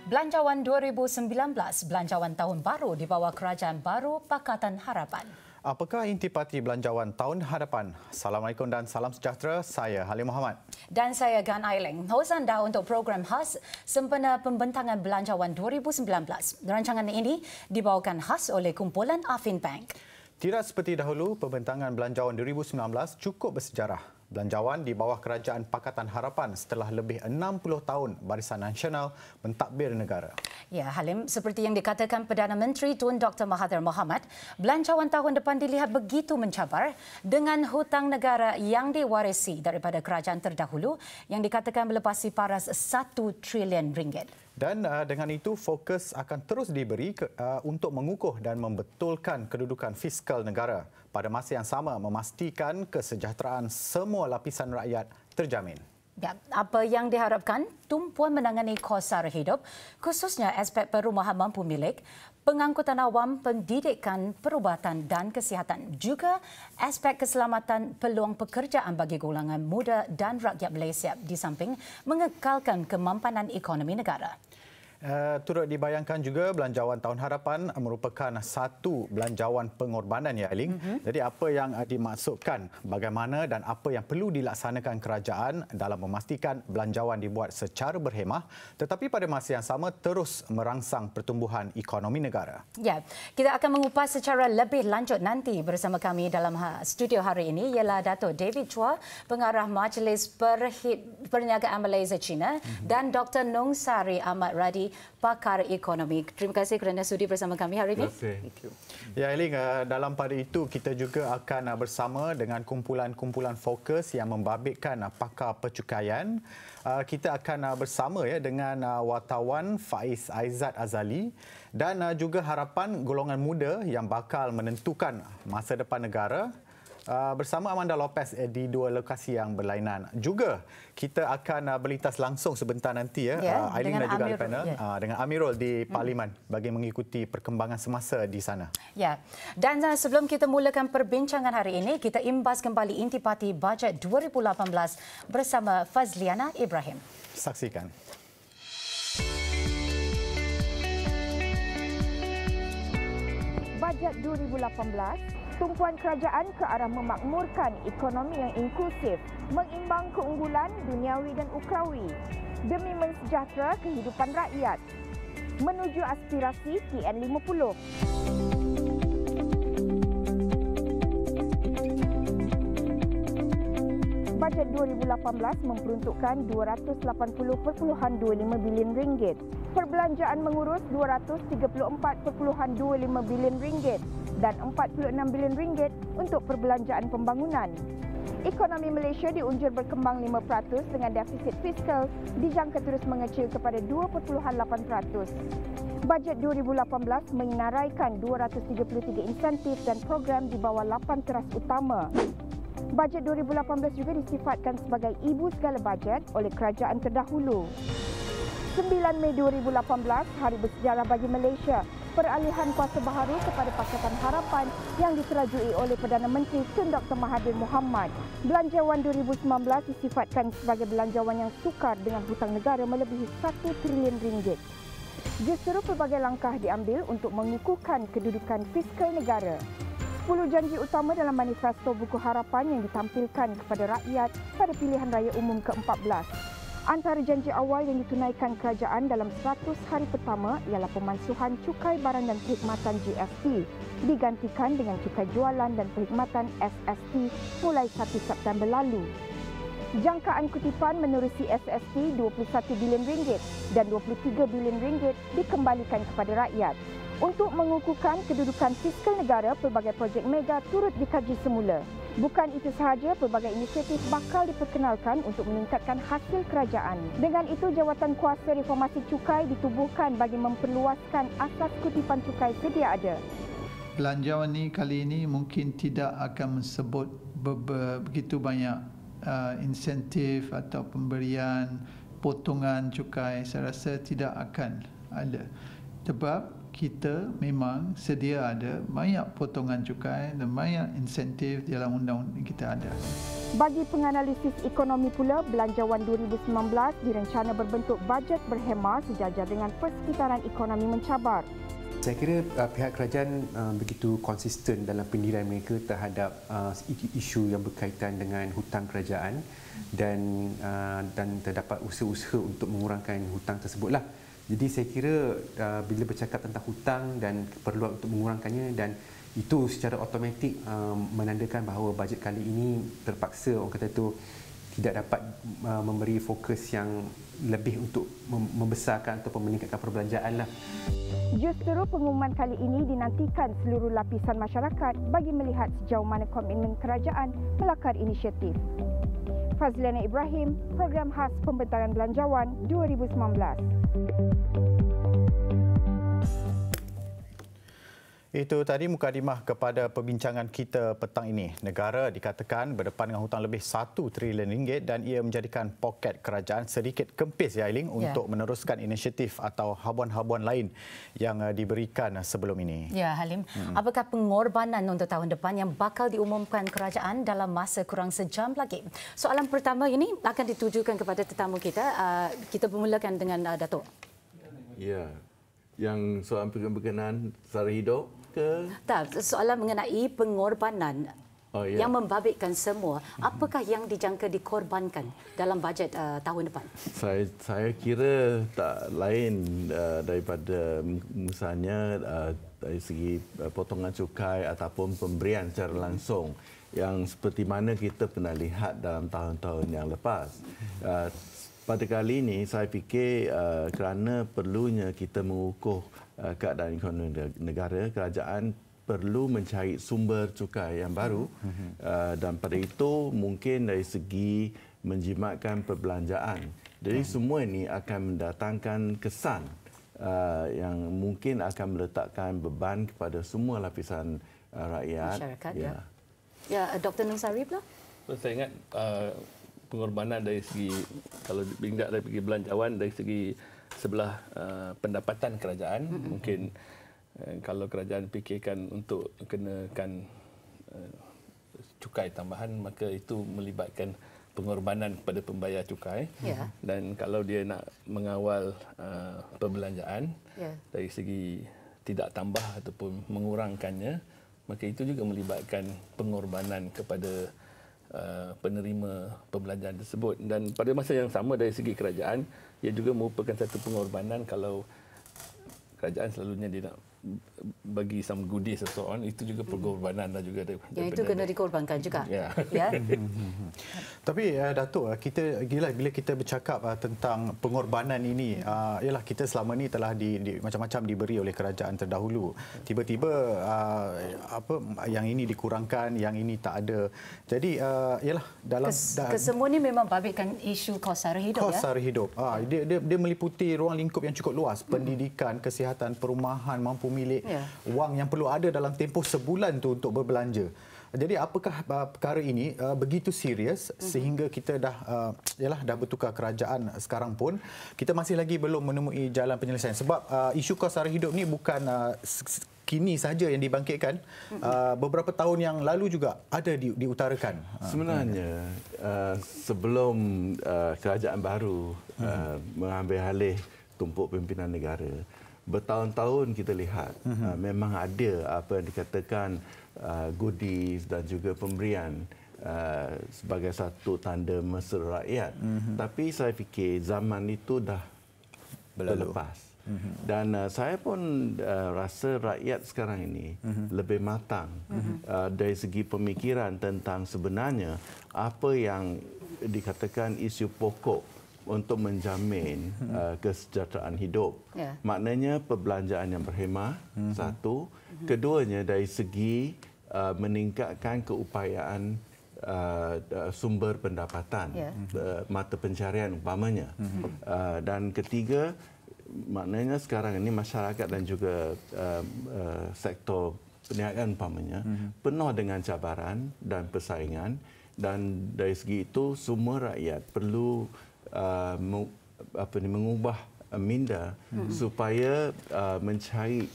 Belanjawan 2019, belanjawan tahun baru di bawah Kerajaan Baru Pakatan Harapan. Apakah intipati belanjawan tahun hadapan? Assalamualaikum dan salam sejahtera. Saya Halim Muhammad. Dan saya Gan Ailing. Hos anda untuk program khas sempena pembentangan belanjawan 2019. Rancangan ini dibawakan khas oleh kumpulan Affin Bank. Tidak seperti dahulu, pembentangan belanjawan 2019 cukup bersejarah. Belanjawan di bawah Kerajaan Pakatan Harapan setelah lebih 60 tahun Barisan Nasional mentadbir negara. Ya, Halim, seperti yang dikatakan Perdana Menteri Tun Dr. Mahathir Mohamad, belanjawan tahun depan dilihat begitu mencabar dengan hutang negara yang diwarisi daripada kerajaan terdahulu yang dikatakan melepasi paras 1 trilion ringgit. Dan dengan itu fokus akan terus diberi untuk mengukuh dan membetulkan kedudukan fiskal negara. Pada masa yang sama memastikan kesejahteraan semua lapisan rakyat terjamin. Ya, apa yang diharapkan? Tumpuan menangani kos sara hidup, khususnya aspek perumahan mampu milik, pengangkutan awam, pendidikan, perubatan dan kesihatan. Juga aspek keselamatan peluang pekerjaan bagi golongan muda dan rakyat Malaysia di samping mengekalkan kemampanan ekonomi negara. Turut dibayangkan juga belanjawan tahun harapan merupakan satu belanjawan pengorbanan, ya Ailing. Jadi apa yang dimaksudkan, bagaimana dan apa yang perlu dilaksanakan kerajaan dalam memastikan belanjawan dibuat secara berhemah tetapi pada masa yang sama terus merangsang pertumbuhan ekonomi negara. Ya, kita akan mengupas secara lebih lanjut nanti bersama kami dalam studio hari ini ialah Dato' David Chua, Pengarah Majlis Perniagaan Malaysia China dan Dr. Nong Sari Ahmad Radi, Pakar Ekonomi. Terima kasih kerana sudi bersama kami hari ini. Terima kasih. Ya, Ailing, dalam pada itu kita juga akan bersama dengan kumpulan-kumpulan fokus yang membabitkan pakar percukaian. Kita akan bersama dengan wartawan Faiz Aizat Azali dan juga harapan golongan muda yang bakal menentukan masa depan negara. Bersama Amanda Lopez di dua lokasi yang berlainan. Juga kita akan berlintas langsung sebentar nanti Aileen dan juga Amirul, panel dengan Amirul di Parlimen bagi mengikuti perkembangan semasa di sana. Ya. Dan sebelum kita mulakan perbincangan hari ini, kita imbas kembali intipati bajet 2018 bersama Fazliana Ibrahim. Saksikan. Bajet 2018, tumpuan kerajaan ke arah memakmurkan ekonomi yang inklusif, mengimbang keunggulan duniawi dan ukrawi demi mensejahtera kehidupan rakyat menuju aspirasi TN50. Bajet 2018 memperuntukkan 280.25 bilion ringgit. Perbelanjaan mengurus 234.25 bilion ringgit dan 46 bilion ringgit untuk perbelanjaan pembangunan. Ekonomi Malaysia diunjur berkembang 5% dengan defisit fiskal dijangka terus mengecil kepada 2.8%. Bajet 2018 menyenaraikan 233 insentif dan program di bawah 8 teras utama. Bajet 2018 juga disifatkan sebagai ibu segala bajet oleh kerajaan terdahulu. 9 Mei 2018, hari bersejarah bagi Malaysia. Peralihan kuasa baharu kepada Pakatan Harapan yang diterajui oleh Perdana Menteri Tun Dr. Mahathir Mohamad. Belanjawan 2019 disifatkan sebagai belanjawan yang sukar dengan hutang negara melebihi 1 trilion ringgit. Justru pelbagai langkah diambil untuk mengukuhkan kedudukan fiskal negara. 10 janji utama dalam manifesto Buku Harapan yang ditampilkan kepada rakyat pada pilihan raya umum ke-14. Antara janji awal yang ditunaikan kerajaan dalam 100 hari pertama ialah pemansuhan cukai barang dan perkhidmatan GST digantikan dengan cukai jualan dan perkhidmatan SST mulai 1 September lalu. Jangkaan kutipan menerusi SST 21 bilion ringgit dan 23 bilion ringgit dikembalikan kepada rakyat. Untuk mengukuhkan kedudukan fiskal negara, pelbagai projek mega turut dikaji semula. Bukan itu sahaja, pelbagai inisiatif bakal diperkenalkan untuk meningkatkan hasil kerajaan. Dengan itu, Jawatan Kuasa Reformasi Cukai ditubuhkan bagi memperluaskan asas kutipan cukai sedia ada. Belanjawan ini kali ini mungkin tidak akan sebut begitu banyak insentif atau pemberian potongan cukai. Saya rasa tidak akan ada. Sebab kita memang sedia ada banyak potongan cukai dan banyak insentif dalam undang-undang kita ada. Bagi penganalisis ekonomi pula, Belanjawan 2019 direncana berbentuk bajet berhema sejajar dengan persekitaran ekonomi mencabar. Saya kira pihak kerajaan begitu konsisten dalam pendirian mereka terhadap isu yang berkaitan dengan hutang kerajaan dan terdapat usaha-usaha untuk mengurangkan hutang tersebutlah. Jadi saya kira bila bercakap tentang hutang dan keperluan untuk mengurangkannya, dan itu secara automatik menandakan bahawa bajet kali ini terpaksa orang kata itu tidak dapat memberi fokus yang lebih untuk membesarkan atau meningkatkan perbelanjaan lah. Justru pengumuman kali ini dinantikan seluruh lapisan masyarakat bagi melihat sejauh mana komitmen kerajaan melakar inisiatif. Fazliana Ibrahim, Program Khas Pembentaran Belanjawan 2019. Itu tadi mukadimah kepada perbincangan kita petang ini. Negara dikatakan berdepan dengan hutang lebih 1 trilion ringgit dan ia menjadikan poket kerajaan sedikit kempis, ya Ailing, untuk meneruskan inisiatif atau habuan-habuan lain yang diberikan sebelum ini. Ya, Halim. Apakah pengorbanan untuk tahun depan yang bakal diumumkan kerajaan dalam masa kurang sejam lagi? Soalan pertama ini akan ditujukan kepada tetamu kita. Kita bermulakan dengan Datuk. Ya, yang soalan berkenaan sara hidup ke? Tak, soalan mengenai pengorbanan yang membabitkan semua. Apakah yang dijangka dikorbankan dalam bajet tahun depan? Saya kira tak lain daripada misalnya dari segi potongan cukai ataupun pemberian secara langsung yang seperti mana kita pernah lihat dalam tahun-tahun yang lepas. Pada kali ini saya fikir kerana perlunya kita mengukuh keadaan ekonomi negara, kerajaan perlu mencari sumber cukai yang baru dan pada itu mungkin dari segi menjimatkan perbelanjaan. Jadi semua ini akan mendatangkan kesan yang mungkin akan meletakkan beban kepada semua lapisan rakyat. Masyarakat, ya. Dr. Nusari pula? Saya ingat pengorbanan dari segi, kalau tindak dari segi belanjawan, dari segi sebelah pendapatan kerajaan, mungkin kalau kerajaan fikirkan untuk kenakan cukai tambahan, maka itu melibatkan pengorbanan kepada pembayar cukai. Dan kalau dia nak mengawal perbelanjaan dari segi tidak tambah ataupun mengurangkannya, maka itu juga melibatkan pengorbanan kepada penerima perbelanjaan tersebut. Dan pada masa yang sama dari segi kerajaan, ia juga merupakan satu pengorbanan kalau kerajaan selalunya dia nak bagi some goodies seseorang, itu juga pengorbanan dan juga yang itu kena dikorbankan juga. Ya. Tapi Datuk, kita bila kita bercakap tentang pengorbanan ini, ialah kita selama ini telah macam-macam diberi oleh kerajaan terdahulu. Tiba-tiba yang ini dikurangkan, yang ini tak ada. Jadi ialah dalam kesemua ini memang babitkan isu kos sara hidup. Kos sara hidup. Dia meliputi ruang lingkup yang cukup luas, pendidikan, kesihatan, perumahan, mampu milik, wang yang perlu ada dalam tempoh sebulan tu untuk berbelanja. Jadi apakah perkara ini begitu serius sehingga kita dah bertukar kerajaan sekarang pun kita masih lagi belum menemui jalan penyelesaian, sebab isu kos sara hidup ni bukan kini saja yang dibangkitkan, beberapa tahun yang lalu juga ada diutarakan. Sebenarnya sebelum kerajaan baru mengambil alih tumpuk pimpinan negara, bertahun-tahun kita lihat memang ada apa yang dikatakan goodies dan juga pemberian sebagai satu tanda mesra rakyat. Tapi saya fikir zaman itu dah berlepas. Dan saya pun rasa rakyat sekarang ini lebih matang dari segi pemikiran tentang sebenarnya apa yang dikatakan isu pokok untuk menjamin kesejahteraan hidup. Maknanya perbelanjaan yang berhemah, satu. Keduanya dari segi meningkatkan keupayaan sumber pendapatan, mata pencarian umpamanya. Dan ketiga, maknanya sekarang ini masyarakat dan juga sektor perniagaan umpamanya penuh dengan cabaran dan persaingan, dan dari segi itu semua rakyat perlu mengubah minda supaya mencari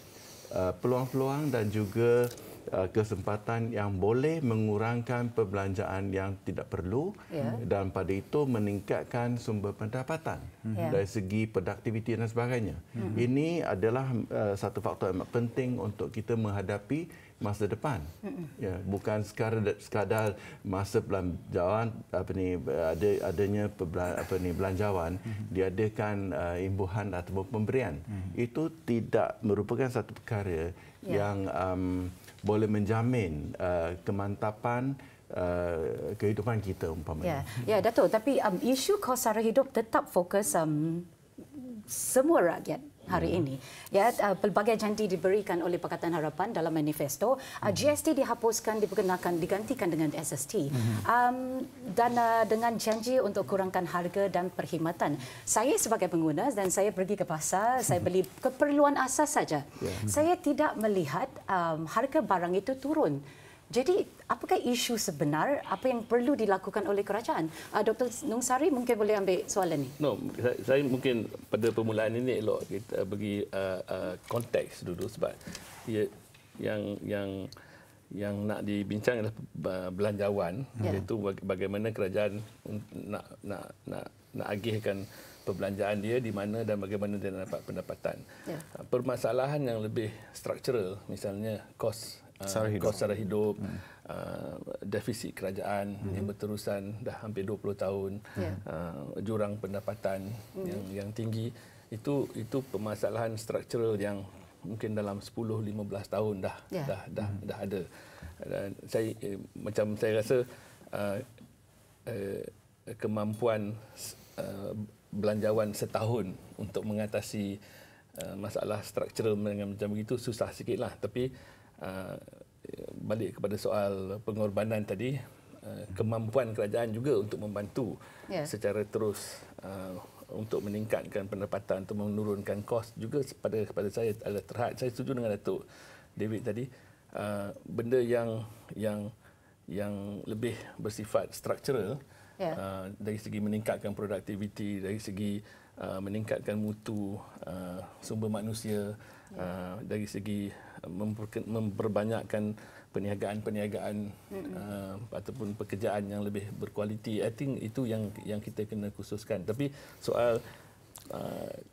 peluang-peluang dan juga kesempatan yang boleh mengurangkan perbelanjaan yang tidak perlu dan pada itu meningkatkan sumber pendapatan dari segi produktiviti dan sebagainya. Ini adalah satu faktor yang penting untuk kita menghadapi masa depan. Ya, bukan sekadar masa belanjawan adanya belanjawan diadakan imbuhan ataupun pemberian. Itu tidak merupakan satu perkara yang boleh menjamin kemantapan kehidupan kita umpamanya. Ya, Dato', tapi isu kos sara hidup tetap fokus semua rakyat hari ini. Ya, pelbagai janji diberikan oleh Pakatan Harapan dalam manifesto. GST dihapuskan, diperkenalkan, digantikan dengan SST. Dan dengan janji untuk kurangkan harga dan perkhidmatan. Saya sebagai pengguna dan saya pergi ke pasar, saya beli keperluan asas saja. Saya tidak melihat harga barang itu turun. Jadi, apakah isu sebenar apa yang perlu dilakukan oleh kerajaan? Dr. Nungsari mungkin boleh ambil soalan ini. No, saya mungkin pada permulaan ini elok kita bagi konteks dulu sebab yang nak dibincang adalah belanjawan, iaitu bagaimana kerajaan nak agihkan perbelanjaan dia di mana dan bagaimana dia dapat pendapatan. Permasalahan yang lebih struktural, misalnya kos sara hidup, defisit kerajaan yang berterusan dah hampir 20 tahun, jurang pendapatan yang tinggi, itu permasalahan struktural yang mungkin dalam 10-15 tahun dah ada. Dan saya rasa kemampuan belanjawan setahun untuk mengatasi masalah struktural macam begitu susah sikitlah, tapi balik kepada soal pengorbanan tadi, kemampuan kerajaan juga untuk membantu secara terus untuk meningkatkan pendapatan, untuk menurunkan kos juga kepada saya adalah terhad. Saya setuju dengan Datuk David tadi, benda yang lebih bersifat struktural dari segi meningkatkan produktiviti, dari segi meningkatkan mutu sumber manusia, dari segi memperbanyakkan perniagaan ataupun pekerjaan yang lebih berkualiti. I think itu yang kita kena khususkan. Tapi soal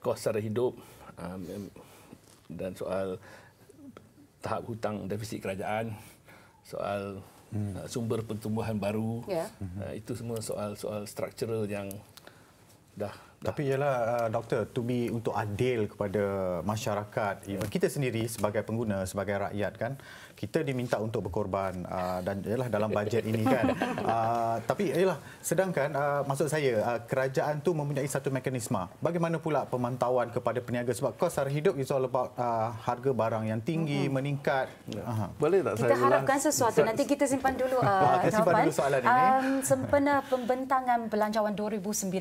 kos sara hidup dan soal tahap hutang defisit kerajaan, soal sumber pertumbuhan baru, itu semua soal struktural yang dah. Tapi ialah doktor, untuk adil kepada masyarakat, kita sendiri sebagai pengguna, sebagai rakyat kan, kita diminta untuk berkorban dan ialah dalam bajet ini kan. Tapi ialah sedangkan maksud saya kerajaan tu mempunyai satu mekanisme. Bagaimana pula pemantauan kepada peniaga sebab kos sara hidup is all about harga barang yang tinggi meningkat. Boleh tak kita harapkan sesuatu. Nanti kita simpan dulu simpan dulu soalan ini. Sempena pembentangan belanjawan 2019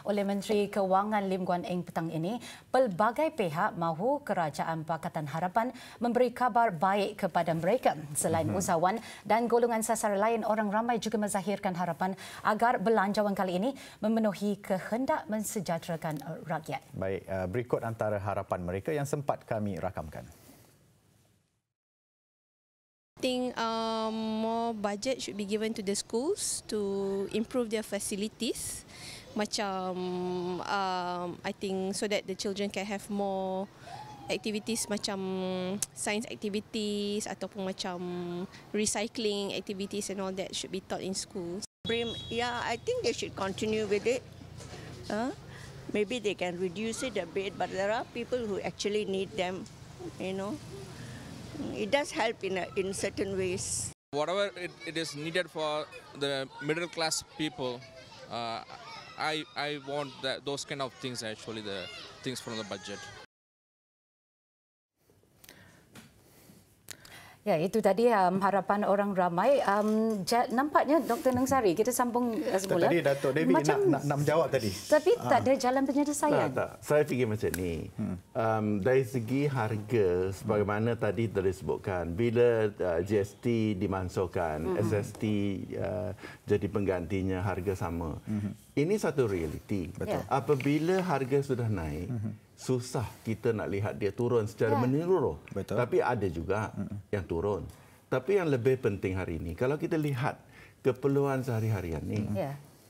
oleh Menteri Kewangan Lim Guan Eng petang ini, pelbagai pihak mahu kerajaan Pakatan Harapan memberi kabar baik kepada mereka. Selain usahawan dan golongan sasaran lain, orang ramai juga menzahirkan harapan agar belanjawan kali ini memenuhi kehendak mensejahterakan rakyat. Baik, berikut antara harapan mereka yang sempat kami rakamkan. I think more budget should be given to the schools to improve their facilities. Macam I think so that the children can have more activities macam science activities ataupun macam recycling activities and all that should be taught in schools. Yeah, I think they should continue with it. Maybe they can reduce it a bit, but there are people who actually need them, you know. It does help in certain ways. Whatever it is needed for the middle class people, I want those kind of things, actually, the things from the budget. Ya, itu tadi harapan orang ramai. Nampaknya Dr. Nungsari, kita sambung semula. Tadi Datuk David nak menjawab tadi. Tapi tak ada jalan penyelesaian. Tak. Saya fikir macam ni. Dari segi harga, sebagaimana tadi disebutkan, bila GST dimansuhkan, SST jadi penggantinya harga sama. Ini satu realiti. Apabila harga sudah naik, susah kita nak lihat dia turun secara menyeluruh. Betul. Tapi ada juga yang turun. Tapi yang lebih penting hari ini, kalau kita lihat keperluan sehari-harian ni,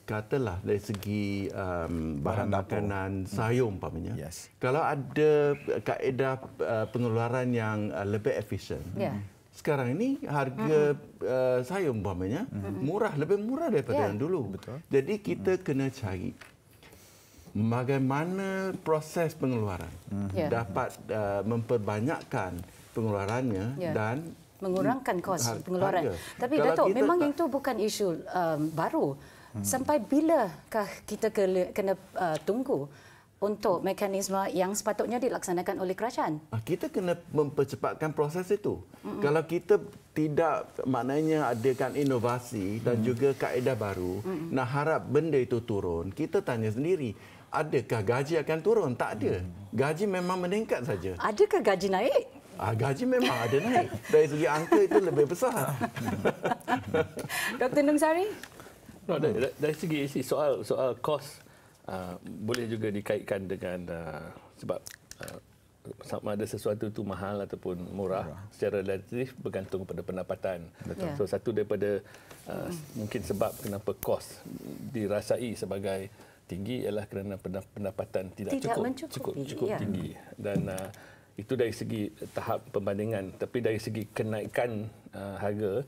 katalah dari segi bahan makanan, sayur umpamanya, kalau ada kaedah pengeluaran yang lebih efisien, sekarang ini harga sayur umpamanya lebih murah daripada yang dulu. Betul. Jadi kita kena cari bagaimana proses pengeluaran dapat memperbanyakkan pengeluarannya dan mengurangkan kos pengeluaran. harga. Tapi Kalau Datuk, kita memang itu bukan isu baru. Sampai bilakah kita kena tunggu untuk mekanisme yang sepatutnya dilaksanakan oleh kerajaan? Kita kena mempercepatkan proses itu. Kalau kita tidak maknanya adakan inovasi dan juga kaedah baru, nak harap benda itu turun, kita tanya sendiri, adakah gaji akan turun? Tak ada. Gaji memang meningkat saja. Adakah gaji naik? Gaji memang ada naik. Dari segi angka itu lebih besar. Dr. Nung Sari? No, dari segi soal kos boleh juga dikaitkan dengan sebab sama ada sesuatu itu mahal ataupun murah secara relatif bergantung pada pendapatan. So satu daripada mungkin sebab kenapa kos dirasai sebagai tinggi ialah kerana pendapatan tidak cukup tinggi. Dan itu dari segi tahap pembandingan. Tapi dari segi kenaikan harga,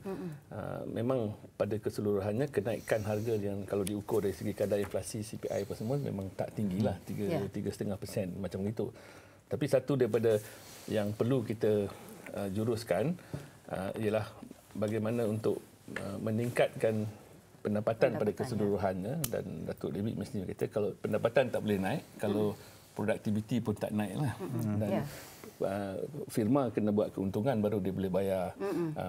memang pada keseluruhannya kenaikan harga yang kalau diukur dari segi kadar inflasi CPI apa semua memang tak tinggilah, 3.5% macam itu. Tapi satu daripada yang perlu kita juruskan ialah bagaimana untuk meningkatkan pendapatan pada keseluruhannya. Dan Datuk David mesti kata kalau pendapatan tak boleh naik, kalau produktiviti pun tak naiklah. Dan firma kena buat keuntungan baru dia boleh bayar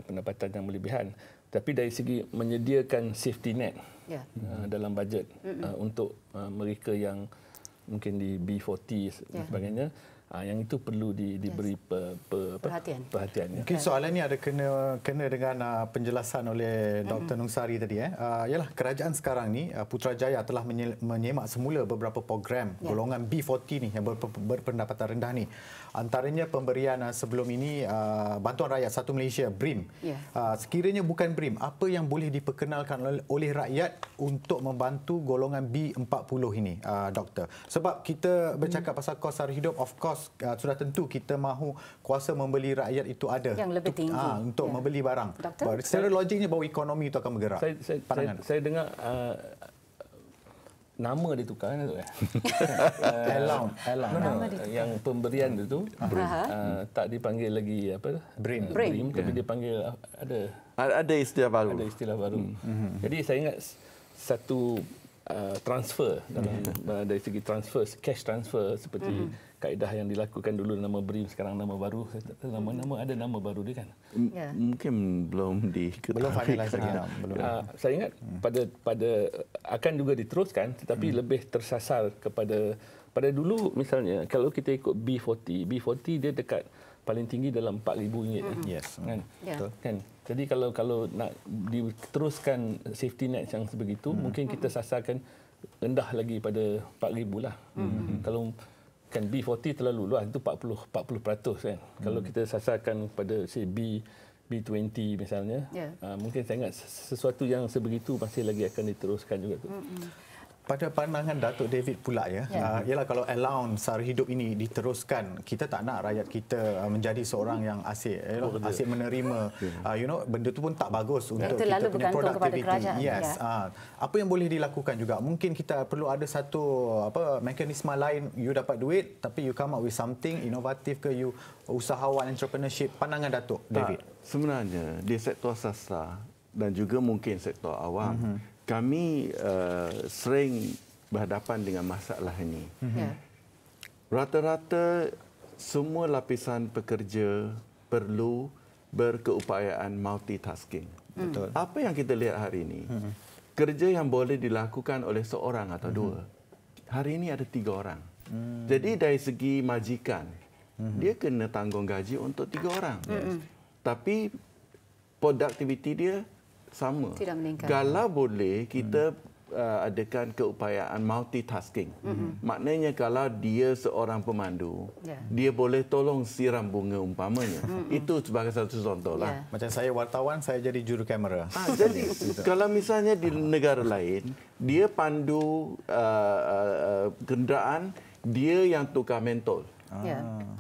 pendapatan yang berlebihan. Tapi dari segi menyediakan safety net dalam bajet untuk mereka yang mungkin di B40 dan sebagainya, yang itu perlu diberi perhatian. Mungkin soalan ini ada kena dengan penjelasan oleh Dr. Nung Sari tadi. Ialah kerajaan sekarang ni, Putrajaya telah menyemak semula beberapa program golongan B40 ni yang berpendapatan rendah ni. Antaranya pemberian sebelum ini Bantuan Rakyat Satu Malaysia, BRIM. Sekiranya bukan BRIM, apa yang boleh diperkenalkan oleh rakyat untuk membantu golongan B40 ini, Doktor? Sebab kita bercakap pasal kos sara hidup, of course sudah tentu kita mahu kuasa membeli rakyat itu ada yang lebih tinggi untuk membeli barang. Doktor? Secara logiknya bahawa ekonomi itu akan bergerak. Saya dengar nama ditukar kan tu yang pemberian itu tak dipanggil lagi apa BRIM, tapi dipanggil ada istilah baru. Jadi saya ingat satu transfer dari segi transfer, cash transfer seperti kaedah yang dilakukan dulu nama BRIM, sekarang nama baru, ada nama baru dia kan. Mungkin belum diketahui. Belum finalize lagi. Saya ingat pada akan juga diteruskan, tetapi lebih tersasar pada dulu misalnya kalau kita ikut B40 dia dekat paling tinggi dalam RM4,000 kan. Kan. Jadi kalau nak diteruskan safety net yang sebegitu, mungkin kita sasarkan rendah lagi pada RM4,000 lah. Kalau kan B40 terlalu luas, itu 40% kan. Kalau kita sasarkan pada say B20 misalnya, mungkin saya ingat sesuatu yang sebegitu masih lagi akan diteruskan juga tu. Pada pandangan Datuk David pula ialah kalau allowance sara hidup ini diteruskan, kita tak nak rakyat kita menjadi seorang yang asyik menerima benda tu pun tak bagus untuk kita punya produktiviti. Apa yang boleh dilakukan juga, mungkin kita perlu ada satu mekanisme lain. You dapat duit tapi you come up with something inovatif ke, you usahawan entrepreneurship. Pandangan Datuk David. Sebenarnya di sektor swasta dan juga mungkin sektor awam, kami sering berhadapan dengan masalah ini. Rata-rata semua lapisan pekerja perlu berkeupayaan multitasking. Betul. Apa yang kita lihat hari ini, kerja yang boleh dilakukan oleh seorang atau dua, hari ini ada 3 orang. Jadi dari segi majikan, dia kena tanggung gaji untuk 3 orang. Tapi produktiviti dia sama. Tidak meningkat. Kalau boleh kita adakan keupayaan multitasking. Maknanya kalau dia seorang pemandu, dia boleh tolong siram bunga umpamanya. Itu sebagai satu contoh lah. Macam saya wartawan, saya jadi juru kamera. Jadi kalau misalnya di negara lain, dia pandu kenderaan, dia yang tukar mentol.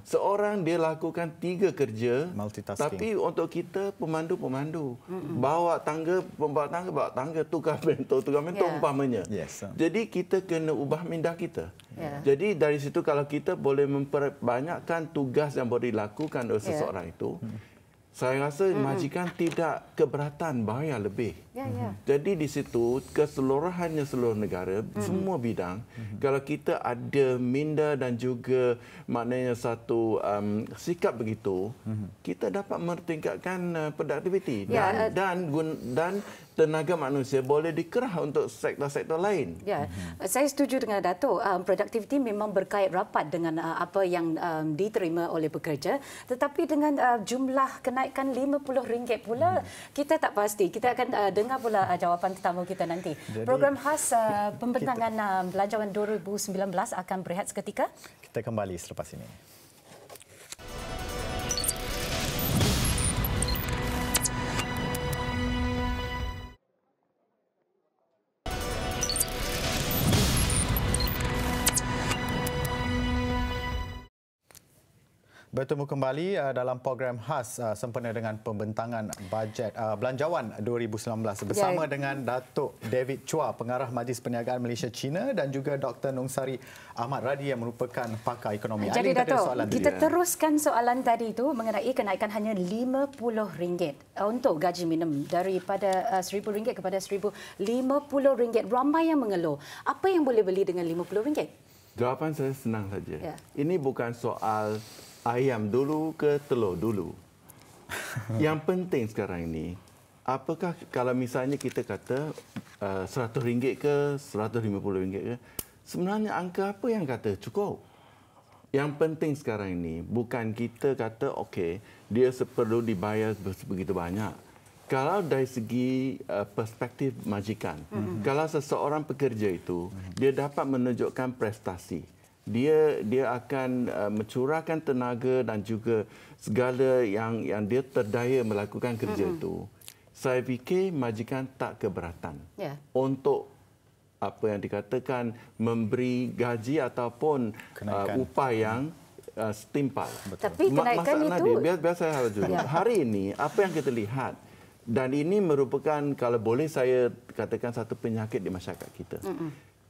Seorang dia lakukan 3 kerja, tapi untuk kita pemandu-pemandu bawa tangga, pembawa tangga, tukar mentol umpamanya. Jadi kita kena ubah minda kita. Jadi dari situ kalau kita boleh memperbanyakkan tugas yang boleh dilakukan oleh seseorang itu, saya rasa majikan tidak keberatan bayar lebih. Jadi di situ keseluruhannya seluruh negara, semua bidang, kalau kita ada minda dan juga maknanya satu sikap begitu, kita dapat meningkatkan produktiviti dan tenaga manusia boleh dikerah untuk sektor-sektor lain. Saya setuju dengan Dato'. Produktiviti memang berkait rapat dengan apa yang diterima oleh pekerja, tetapi dengan jumlah kenaikan RM50 pula, kita tak pasti. Kita akan dengar pula jawapan tetamu kita nanti. Jadi, program khas pembentangan Belanjawan 2019 akan berehat seketika. Kita kembali selepas ini. Bertemu kembali dalam program khas sempena dengan pembentangan bajet Belanjawan 2019 bersama dengan Datuk David Chua, Pengarah Majlis Perniagaan Malaysia China, dan juga Dr. Nungsari Ahmad Radi yang merupakan pakar ekonomi. Jadi Datuk, kita teruskan soalan tadi itu mengenai kenaikan hanya RM50 untuk gaji minimum daripada RM1,000 kepada RM1,050. Ramai yang mengeluh. Apa yang boleh beli dengan RM50? Jawapan saya senang saja. Ini bukan soal ayam dulu ke telur dulu. Yang penting sekarang ini, apakah kalau misalnya kita kata RM100 ke RM150 ke, sebenarnya angka apa yang kata cukup? Yang penting sekarang ini bukan kita kata okey, dia perlu dibayar begitu banyak. Kalau dari segi perspektif majikan, kalau seseorang pekerja itu dia dapat menunjukkan prestasi, dia akan mencurahkan tenaga dan juga segala yang dia terdaya melakukan kerja itu. Saya fikir majikan tak keberatan untuk apa yang dikatakan memberi gaji ataupun upah yang setimpal. Tapi kenaikan itu biar saya harus dulu. Hari ini apa yang kita lihat, dan ini merupakan kalau boleh saya katakan satu penyakit di masyarakat kita.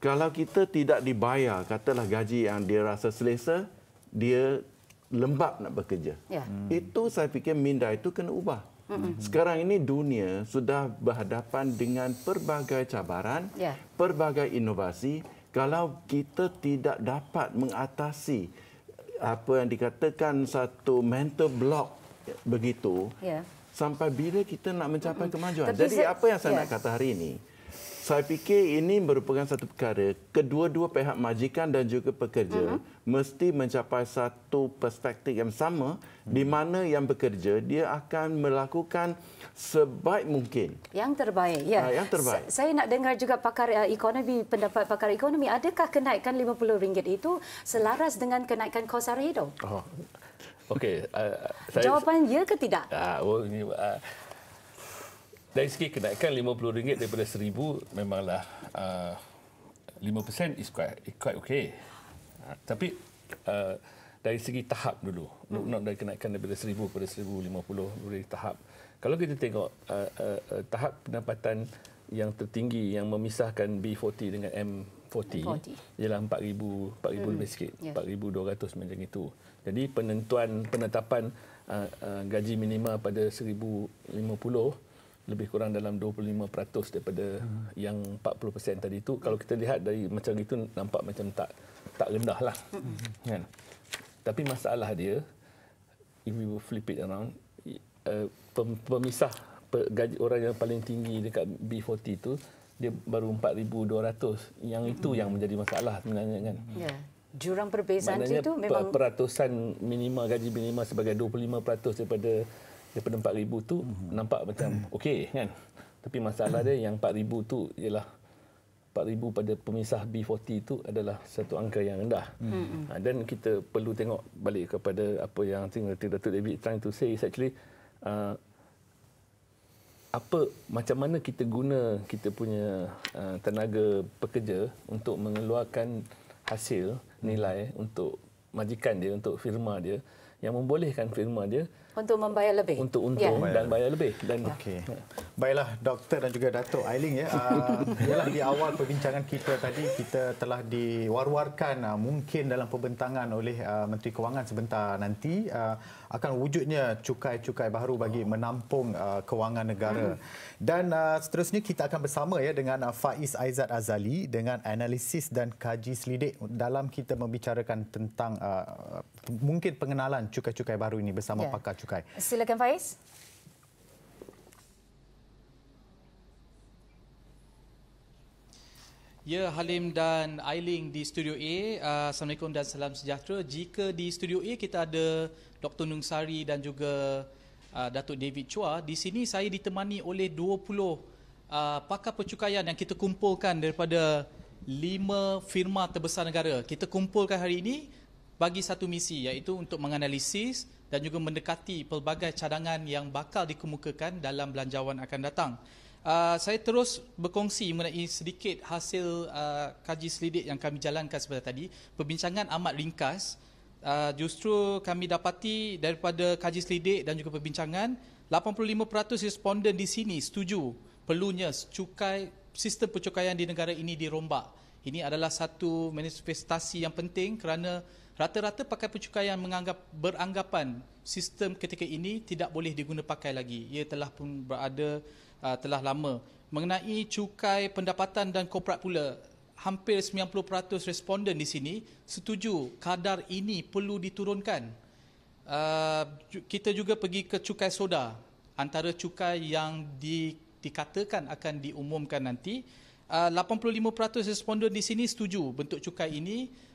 Kalau kita tidak dibayar, katalah gaji yang dia rasa selesa, dia lembab nak bekerja. Itu saya fikir minda itu kena ubah. Sekarang ini dunia sudah berhadapan dengan pelbagai cabaran, pelbagai inovasi. Kalau kita tidak dapat mengatasi apa yang dikatakan satu mental block begitu, sampai bila kita nak mencapai kemajuan. Jadi apa yang saya nak kata hari ini, saya fikir ini merupakan satu perkara kedua-dua pihak majikan dan juga pekerja mesti mencapai satu perspektif yang sama di mana yang bekerja dia akan melakukan sebaik mungkin. Yang terbaik, Yang terbaik. Saya nak dengar juga pakar ekonomi, pendapat pakar ekonomi. Adakah kenaikan RM50 itu selaras dengan kenaikan kos sara hidup? Okey, jawapan ya ke tidak? Dari segi kenaikan RM50 daripada RM1,000 memanglah 5% is quite okay. Tapi dari segi tahap dulu, not dari kenaikan daripada RM1,000 kepada RM1,050 dari tahap. Kalau kita tengok tahap pendapatan yang tertinggi yang memisahkan B40 dengan M40 ialah RM4,000 lebih sikit, RM4,200 macam itu. Jadi penetapan gaji minima pada RM1,050 lebih kurang dalam 25% daripada yang 40% tadi itu. Kalau kita lihat dari macam itu nampak macam tak rendah lah. Kan? Tapi masalah dia, if we flip it around, pemisah gaji orang yang paling tinggi dekat B40 itu dia baru 4,200. Yang itu yang menjadi masalah sebenarnya kan. Jurang perbezaan itu memang peratusan minima gaji minima sebagai 25% daripada 4,000 tu nampak macam okey kan. Tapi masalah dia yang 4,000 tu ialah 4,000 pada pemisah B40 itu adalah satu angka yang rendah. Dan kita perlu tengok balik kepada apa yang Datuk David trying to say is actually macam mana kita guna kita punya tenaga pekerja untuk mengeluarkan hasil nilai untuk majikan dia, untuk firma dia, yang membolehkan firma dia untuk membayar lebih. Untuk untung dan bayar lebih. Dan okey. Baiklah Doktor dan juga Datuk Ailing ya. Ialah di awal perbincangan kita tadi kita telah diwar-warkan mungkin dalam pembentangan oleh Menteri Kewangan sebentar nanti akan wujudnya cukai-cukai baru bagi menampung kewangan negara. Dan seterusnya kita akan bersama ya dengan Faiz Aizat Azali dengan analisis dan kaji selidik dalam kita membicarakan tentang mungkin pengenalan cukai-cukai baru ini bersama pakar cukai. Silakan Faiz. Ya, Halim dan Ailing di Studio A. Assalamualaikum dan salam sejahtera. Jika di Studio A kita ada Dr. Nung Sari dan juga Datuk David Chua, di sini saya ditemani oleh 20 pakar percukaian yang kita kumpulkan daripada 5 firma terbesar negara. Kita kumpulkan hari ini bagi satu misi, iaitu untuk menganalisis dan juga mendekati pelbagai cadangan yang bakal dikemukakan dalam belanjawan akan datang. Saya terus berkongsi mengenai sedikit hasil kaji selidik yang kami jalankan sebentar tadi. Perbincangan amat ringkas. Justru kami dapati daripada kaji selidik dan juga perbincangan, 85% responden di sini setuju perlunya sistem percukaian di negara ini dirombak. Ini adalah satu manifestasi yang penting kerana rata-rata pakar percukaian beranggapan sistem ketika ini tidak boleh diguna pakai lagi. Ia telah pun berada telah lama. Mengenai cukai pendapatan dan korporat pula, hampir 90% responden di sini setuju kadar ini perlu diturunkan. Kita juga pergi ke cukai soda, antara cukai yang dikatakan akan diumumkan nanti. 85% responden di sini setuju bentuk cukai ini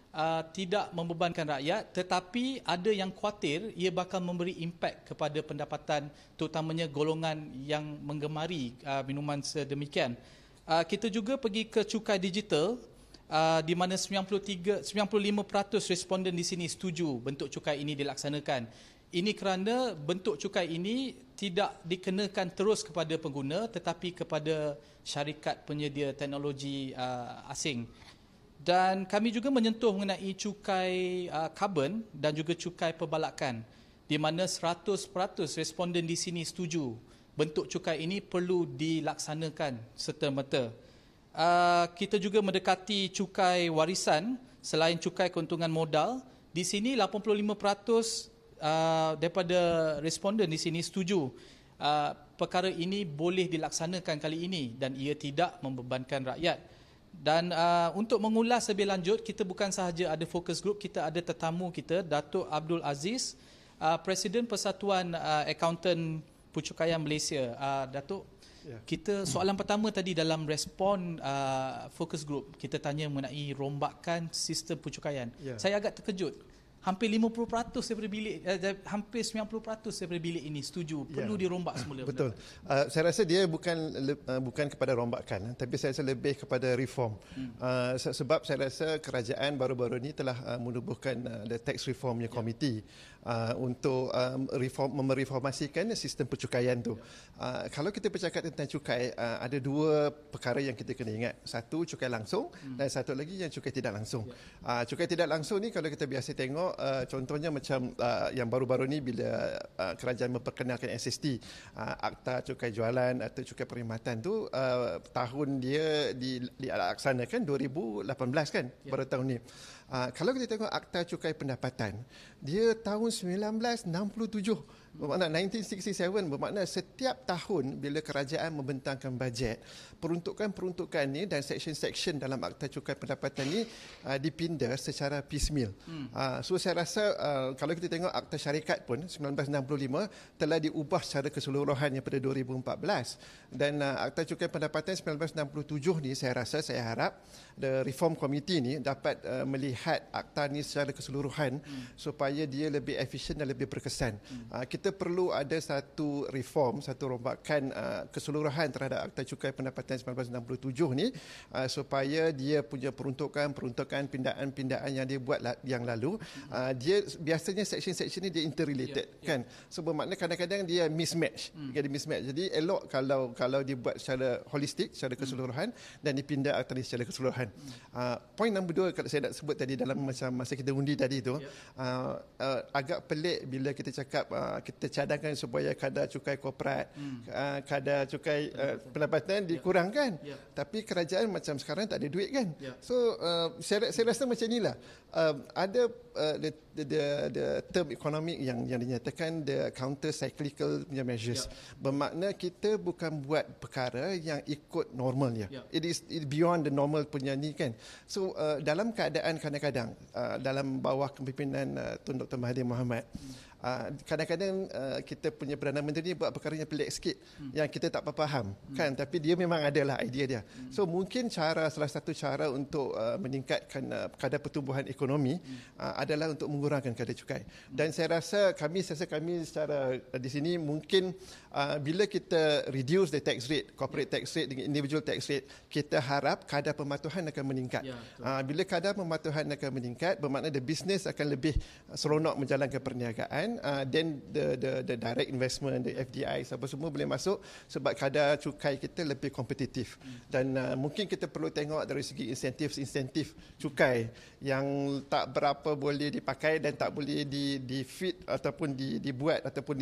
tidak membebankan rakyat, tetapi ada yang khawatir ia bakal memberi impak kepada pendapatan terutamanya golongan yang menggemari minuman sedemikian. Kita juga pergi ke cukai digital di mana 95% responden di sini setuju bentuk cukai ini dilaksanakan. Ini kerana bentuk cukai ini tidak dikenakan terus kepada pengguna tetapi kepada syarikat penyedia teknologi asing. Dan kami juga menyentuh mengenai cukai karbon dan juga cukai perbalakan, di mana 100% responden di sini setuju bentuk cukai ini perlu dilaksanakan serta-merta. Kita juga mendekati cukai warisan selain cukai keuntungan modal. Di sini 85% daripada responden di sini setuju perkara ini boleh dilaksanakan kali ini dan ia tidak membebankan rakyat. Dan untuk mengulas lebih lanjut, kita bukan sahaja ada focus group, kita ada tetamu kita, Datuk Abdul Aziz, Presiden Persatuan Akaunten Percukaian Malaysia. Datuk, kita soalan pertama tadi dalam respon focus group, kita tanya mengenai rombakan sistem percukaian. Saya agak terkejut. Hampir 50% daripada bilik, hampir 90% daripada bilik ini setuju perlu dirombak semula. Betul. Saya rasa dia bukan kepada rombakan, tapi saya rasa lebih kepada reform. Sebab saya rasa kerajaan baru-baru ini telah menubuhkan the tax reformnya komiti untuk mereformasikan sistem percukaian tu. Kalau kita bercakap tentang cukai, ada dua perkara yang kita kena ingat. Satu, cukai langsung dan satu lagi yang cukai tidak langsung. Cukai tidak langsung ni kalau kita biasa tengok, contohnya macam yang baru-baru ni bila kerajaan memperkenalkan SST, Akta Cukai Jualan atau Cukai Perkhidmatan tu, tahun dia dilaksanakan 2018 kan, baru tahun ni. Kalau kita tengok Akta Cukai Pendapatan, dia tahun 1967, bermakna 1967, bermakna setiap tahun bila kerajaan membentangkan bajet, peruntukan-peruntukan ni dan section-section dalam Akta Cukai Pendapatan ni dipindah secara piecemeal. So saya rasa kalau kita tengok Akta Syarikat pun 1965 telah diubah secara keseluruhannya pada 2014 dan Akta Cukai Pendapatan 1967 ni saya harap the Reform Committee ni dapat melihat akta ni secara keseluruhan supaya dia lebih efisien dan lebih berkesan. Kita perlu ada satu reform, satu rombakan keseluruhan terhadap Akta Cukai Pendapatan 1967 ni supaya dia punya peruntukan pindaan yang dia buat yang lalu, dia biasanya section-section ni dia interrelated kan. So bermakna kadang-kadang dia mismatch. Jadi elok kalau dibuat secara holistik, secara keseluruhan dan dipindah akta ni secara keseluruhan. Point nombor 2 kalau saya nak sebut tadi dalam masa kita undi tadi tu, agak pelik bila kita cakap kita cadangkan supaya kadar cukai korporat, kadar cukai pendapatan dikurangkan. Tapi kerajaan macam sekarang tak ada duit kan. So saya rasa macam inilah. Ada the term economic yang dinyatakan the counter cyclical punya measures. Bermakna kita bukan buat perkara yang ikut normal ya. It is beyond the normal punya ni kan. So dalam keadaan kadang-kadang dalam bawah kepimpinan Tun Dr. Mahathir Mohamad, kadang-kadang kita punya Perdana Menteri ni buat perkara yang pelik sikit yang kita tak faham kan, tapi dia memang adalah idea dia. So mungkin salah satu cara untuk meningkatkan kadar pertumbuhan ekonomi adalah untuk mengurangkan kadar cukai. Dan saya rasa kami secara di sini mungkin bila kita reduce the tax rate, corporate tax rate dengan individual tax rate, kita harap kadar pematuhan akan meningkat. Bila kadar pematuhan akan meningkat, bermakna the business akan lebih seronok menjalankan perniagaan. Then the direct investment, the FDI, apa semua boleh masuk sebab kadar cukai kita lebih kompetitif. Dan mungkin kita perlu tengok dari segi insentif cukai yang tak berapa boleh dipakai dan tak boleh di-fit ataupun dibuat ataupun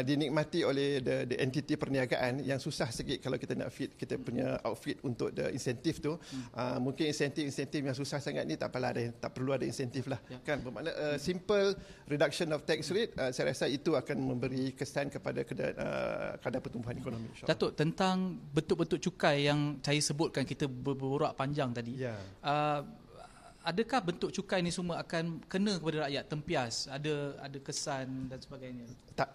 dinikmati oleh the entity perniagaan, yang susah sikit kalau kita nak fit kita punya outfit untuk the insentif tu. Mungkin insentif yang susah sangat ni tak perlu ada insentif lah kan. Bermakna simple reduction of tax rate, saya rasa itu akan memberi kesan kepada kadar pertumbuhan ekonomi. Datuk, tentang bentuk-bentuk cukai yang saya sebutkan, kita berborak panjang tadi. Adakah bentuk cukai ni semua akan kena kepada rakyat, tempias, ada kesan dan sebagainya? Tak,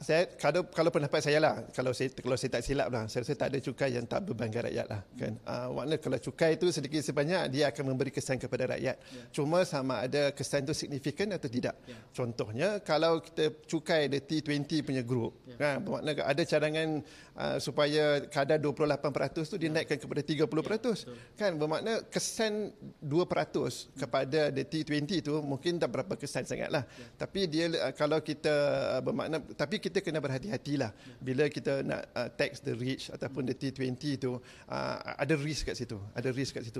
kalau pendapat saya lah, kalau saya tak silap lah, saya rasa tak ada cukai yang tak bebankan rakyat lah kan. Maknanya kalau cukai itu sedikit sebanyak dia akan memberi kesan kepada rakyat. Cuma sama ada kesan itu signifikan atau tidak. Contohnya kalau kita cukai ada T20 punya group, kan, bermakna ada cadangan supaya kadar 28% tu dinaikkan kepada 30%. Kan, bermakna kesan 2% kepada the T20 tu mungkin tak berapa kesan sangatlah. Tapi dia kalau kita bermakna, tapi kita kena berhati-hatilah bila kita nak tax the rich ataupun the T20 tu, ada risk kat situ,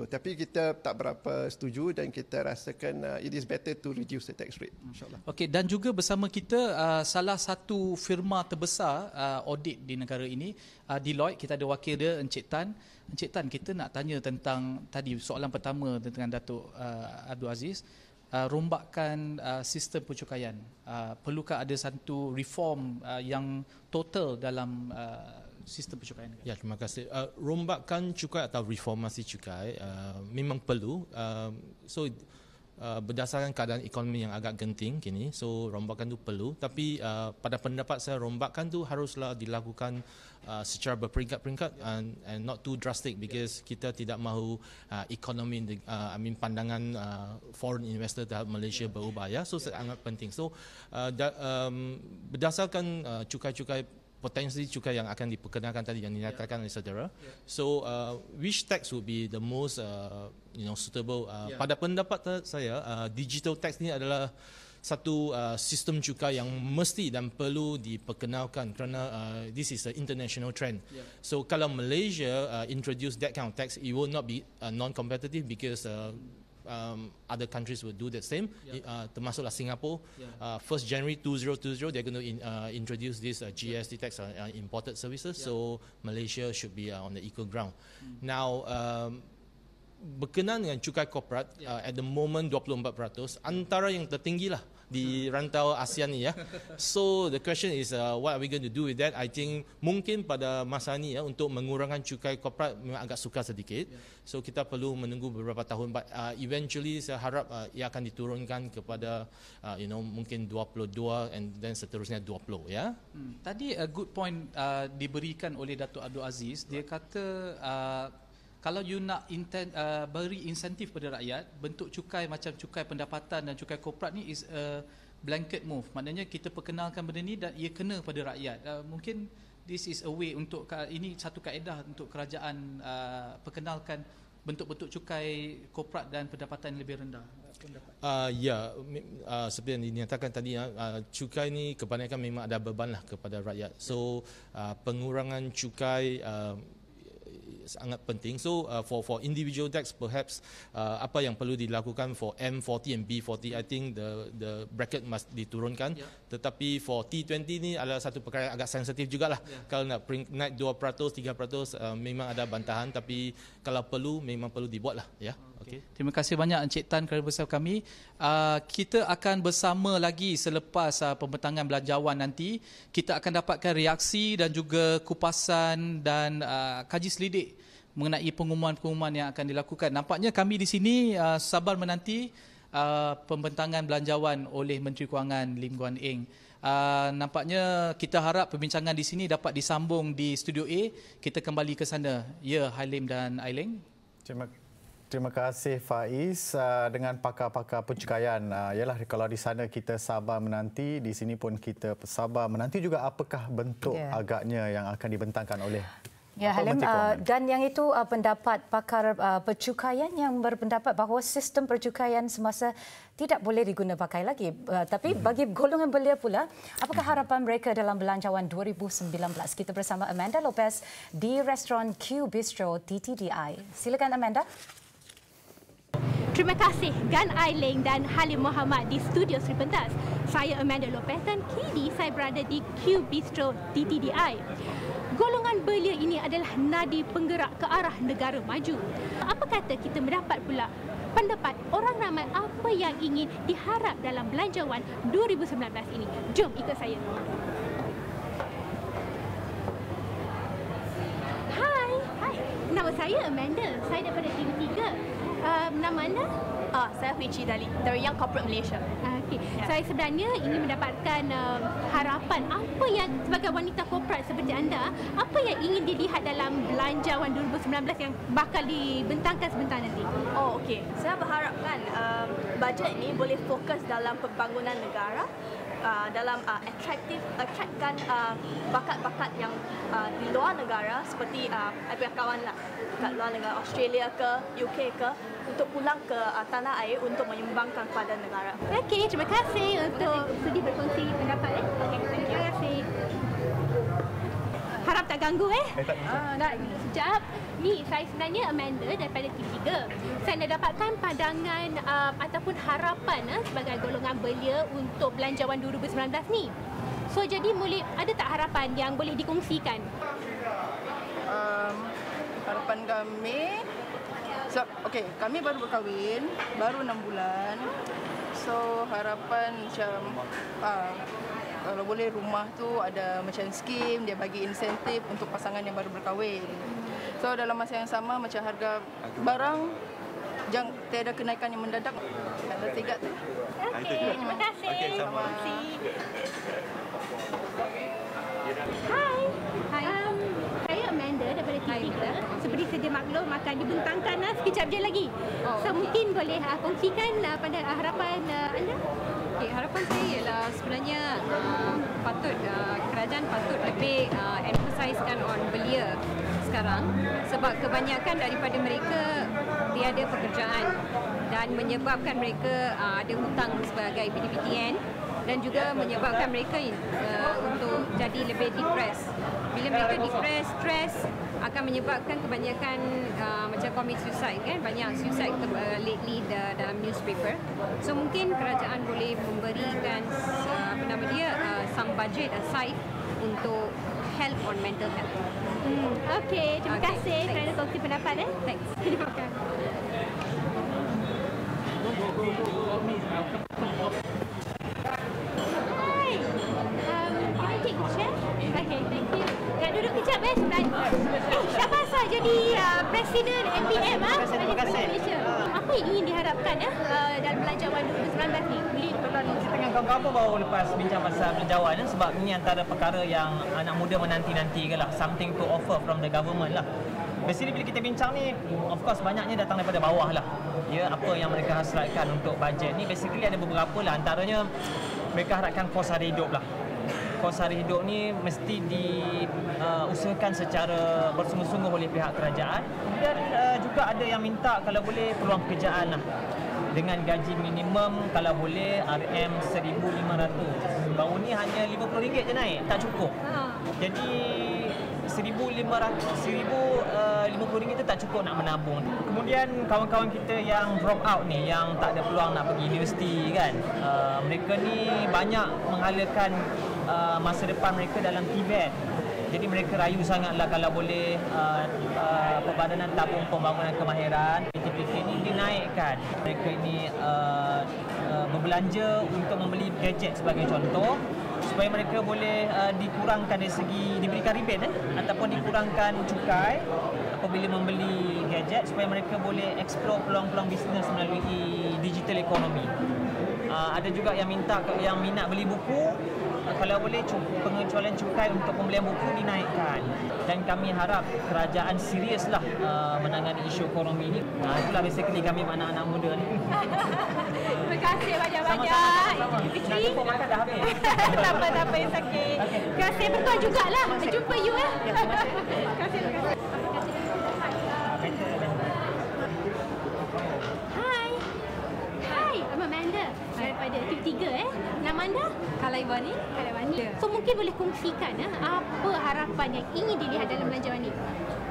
tapi kita tak berapa setuju dan kita rasakan it is better to reduce the tax rate, insyaallah. Okey, dan juga bersama kita salah satu firma terbesar audit di negara ini, Deloitte. Kita ada wakil dia, Encik Tan. Encik Tan, kita nak tanya tentang tadi soalan pertama dengan Datuk Abdul Aziz, rombakan sistem pencukaian. Perlukah ada satu reform yang total dalam sistem pencukaian? Ya, terima kasih. Rombakan cukai atau reformasi cukai memang perlu. Berdasarkan keadaan ekonomi yang agak genting kini, so rombakan itu perlu. Tapi pada pendapat saya, rombakan itu haruslah dilakukan secara berperingkat-peringkat and not too drastic, because kita tidak mahu ekonomi, pandangan foreign investor terhadap Malaysia berubah ya. So sangat penting. So berdasarkan cukai-cukai, potensi cukai yang akan diperkenalkan tadi yang dinyatakan oleh saudara. So which tax would be the most suitable? Pada pendapat saya, digital tax ni adalah satu sistem cukai yang mesti dan perlu diperkenalkan kerana this is an international trend. So kalau Malaysia introduce that kind of tax, it will not be non-competitive because other countries will do the same. Termasuklah Singapore. 1st January 2020 they're going to introduce this GST tax on imported services. So Malaysia should be on the equal ground. Now berkenaan dengan cukai korporat at the moment 24%, antara yang tertinggi lah di rantau ASEAN ni ya. So the question is what are we going to do with that? I think mungkin pada masa ni ya, untuk mengurangkan cukai korporat memang agak sukar sedikit. So kita perlu menunggu beberapa tahun, but eventually saya harap ia akan diturunkan kepada mungkin 22 and then seterusnya 20 ya. Tadi a good point diberikan oleh Datuk Abdul Aziz. Dia kata kalau you nak beri insentif pada rakyat, bentuk cukai macam cukai pendapatan dan cukai korporat ni is a blanket move. Maknanya kita perkenalkan benda ni dan ia kena pada rakyat. Mungkin this is a way untuk, ini satu kaedah untuk kerajaan perkenalkan bentuk-bentuk cukai korporat dan pendapatan yang lebih rendah. Seperti yang dinyatakan tadi, cukai ni kebanyakan memang ada beban lah kepada rakyat. So pengurangan cukai sangat penting. So for individual tax, perhaps apa yang perlu dilakukan for M40 and B40, I think the bracket must diturunkan. Tetapi for T20 ni adalah satu perkara agak sensitif jugalah. Kalau nak naik 2%, 3%, memang ada bantahan, tapi kalau perlu memang perlu dibuat lah ya. Okay. Terima kasih banyak Encik Tan kerana bersama kami. Kita akan bersama lagi selepas pembentangan belanjawan nanti. Kita akan dapatkan reaksi dan juga kupasan dan kaji selidik mengenai pengumuman-pengumuman yang akan dilakukan. Nampaknya kami di sini sabar menanti pembentangan belanjawan oleh Menteri Kewangan Lim Guan Eng. Nampaknya kita harap perbincangan di sini dapat disambung di Studio A. Kita kembali ke sana. Ya, Halim dan Ailing. Terima kasih Faiz. Dengan pakar-pakar pencukaian, yalah, kalau di sana kita sabar menanti, di sini pun kita sabar menanti juga apakah bentuk agaknya yang akan dibentangkan oleh Halim, dan yang itu pendapat pakar percukaian yang berpendapat bahawa sistem percukaian semasa tidak boleh diguna pakai lagi. Tapi bagi golongan belia pula, apakah harapan mereka dalam belanjawan 2019? Kita bersama Amanda Lopez di restoran Q Bistro TTDI. Silakan Amanda. Terima kasih Gan Ailing dan Halim Mohamad di studio Sri Pentas. Saya Amanda Lopez dan kini saya berada di Q Bistro TTDI. Golongan belia ini adalah nadi penggerak ke arah negara maju. Apa kata kita mendapat pula pendapat orang ramai apa yang ingin diharap dalam belanjawan 2019 ini? Jom ikut saya. Hai. Nama saya Amanda. Saya daripada tim 3. Nama anda? Saya Hui Chi dari Young Corporate Malaysia. Okay. Saya sebenarnya ingin mendapatkan harapan apa yang sebagai wanita korporat seperti anda, apa yang ingin dilihat dalam belanjawan 2019 yang bakal dibentangkan sebentar nanti? Okey. Saya berharapkan bajet ini boleh fokus dalam pembangunan negara, dalam attractkan bakat-bakat yang di luar negara seperti kawan lah kat luar negara, Australia ke UK ke, untuk pulang ke tanah air untuk menyumbangkan kepada negara. Okey, terima kasih untuk sudi berkongsi pendapat. Okey, terima kasih. Harap tak ganggu sekejap. Ni saya sebenarnya Amanda daripada tim 3. Saya nak dapatkan pandangan ataupun harapan sebagai golongan belia untuk belanjawan 2019 ni. So jadi ada tak harapan yang boleh dikongsikan? Harapan kami, kami baru berkahwin, baru 6 bulan. So harapan macam kalau boleh rumah tu ada macam skim, dia bagi insentif untuk pasangan yang baru berkahwin. So dalam masa yang sama macam harga barang jangan tiada kenaikan yang mendadak. Ada 3 tu. Okey, terima kasih. Terima kasih. Hai. Saya Amanda daripada TV3. Seperti sedia maklum akan dibentangkan sekejap je lagi. So mungkin boleh kongsikan harapan anda? Okay, harapan saya ialah sebenarnya kerajaan patut lebih emphasizekan on belia sekarang, sebab kebanyakan daripada mereka tiada pekerjaan dan menyebabkan mereka ada hutang sebagai PTPTN dan juga menyebabkan mereka untuk jadi lebih depressed. Bila mereka depressed, stress akan menyebabkan kebanyakan macam commit suicide kan, banyak suicide lately dalam newspaper. So mungkin kerajaan boleh memberikan some budget aside untuk help on mental health. Okey, terima kasih kerana kongsi pendapat. Thanks. Terima kasih. Hi. Can I take the chair? Okay, thank you. Nak duduk kejap sebentar. Siapa asal jadi Presiden MPM? Terima kasih. Apa yang ingin diharapkan dalam belanjawan 2019 ni? Kita dengan kawan-kawan baru lepas bincang pasal belanjawan sebab ini antara perkara yang anak muda menanti-nanti ke lah. Something to offer from the government lah. Basically bila kita bincang ni, of course banyaknya datang daripada bawah lah. Ya, apa yang mereka hasratkan untuk bajet ni basically ada beberapa lah. Antaranya mereka harapkan kos hari hidup lah. Kos hari hidup ni mesti diusahakan secara bersungguh-sungguh oleh pihak kerajaan. Dan juga ada yang minta kalau boleh peluang pekerjaan lah. Dengan gaji minimum kalau boleh RM1,500. Baru ni hanya RM50 je naik, tak cukup. Jadi RM1,050 itu tak cukup nak menabung. Kemudian kawan-kawan kita yang drop out ni, yang tak ada peluang nak pergi universiti kan, mereka ni banyak menghalakan masa depan mereka dalam TVET. Jadi mereka rayu sangatlah kalau boleh Perbadanan Tabung Pembangunan Kemahiran PTPK ini dinaikkan. Mereka ini berbelanja untuk membeli gadget sebagai contoh supaya mereka boleh dikurangkan dari segi diberikan rebate ataupun dikurangkan cukai apabila membeli gadget supaya mereka boleh explore peluang-peluang bisnes melalui digital economy. Ada juga yang minat beli buku, kalau boleh pengecualian cukai untuk pembelian buku dinaikkan. Dan kami harap kerajaan seriuslah menangani isu ekonomi ini. Itulah basically kami anak-anak muda ni. Terima kasih banyak-banyak. Nak jumpa makan dah habis. Tak apa, yang sakit. Terima kasih bertuah jugalah. Jumpa you Terima kasih. Hai, I'm Amanda daripada TV3 Nama anda? Kalaibani. So mungkin boleh kongsikan apa harapan yang ingin dilihat dalam belanjawan ini?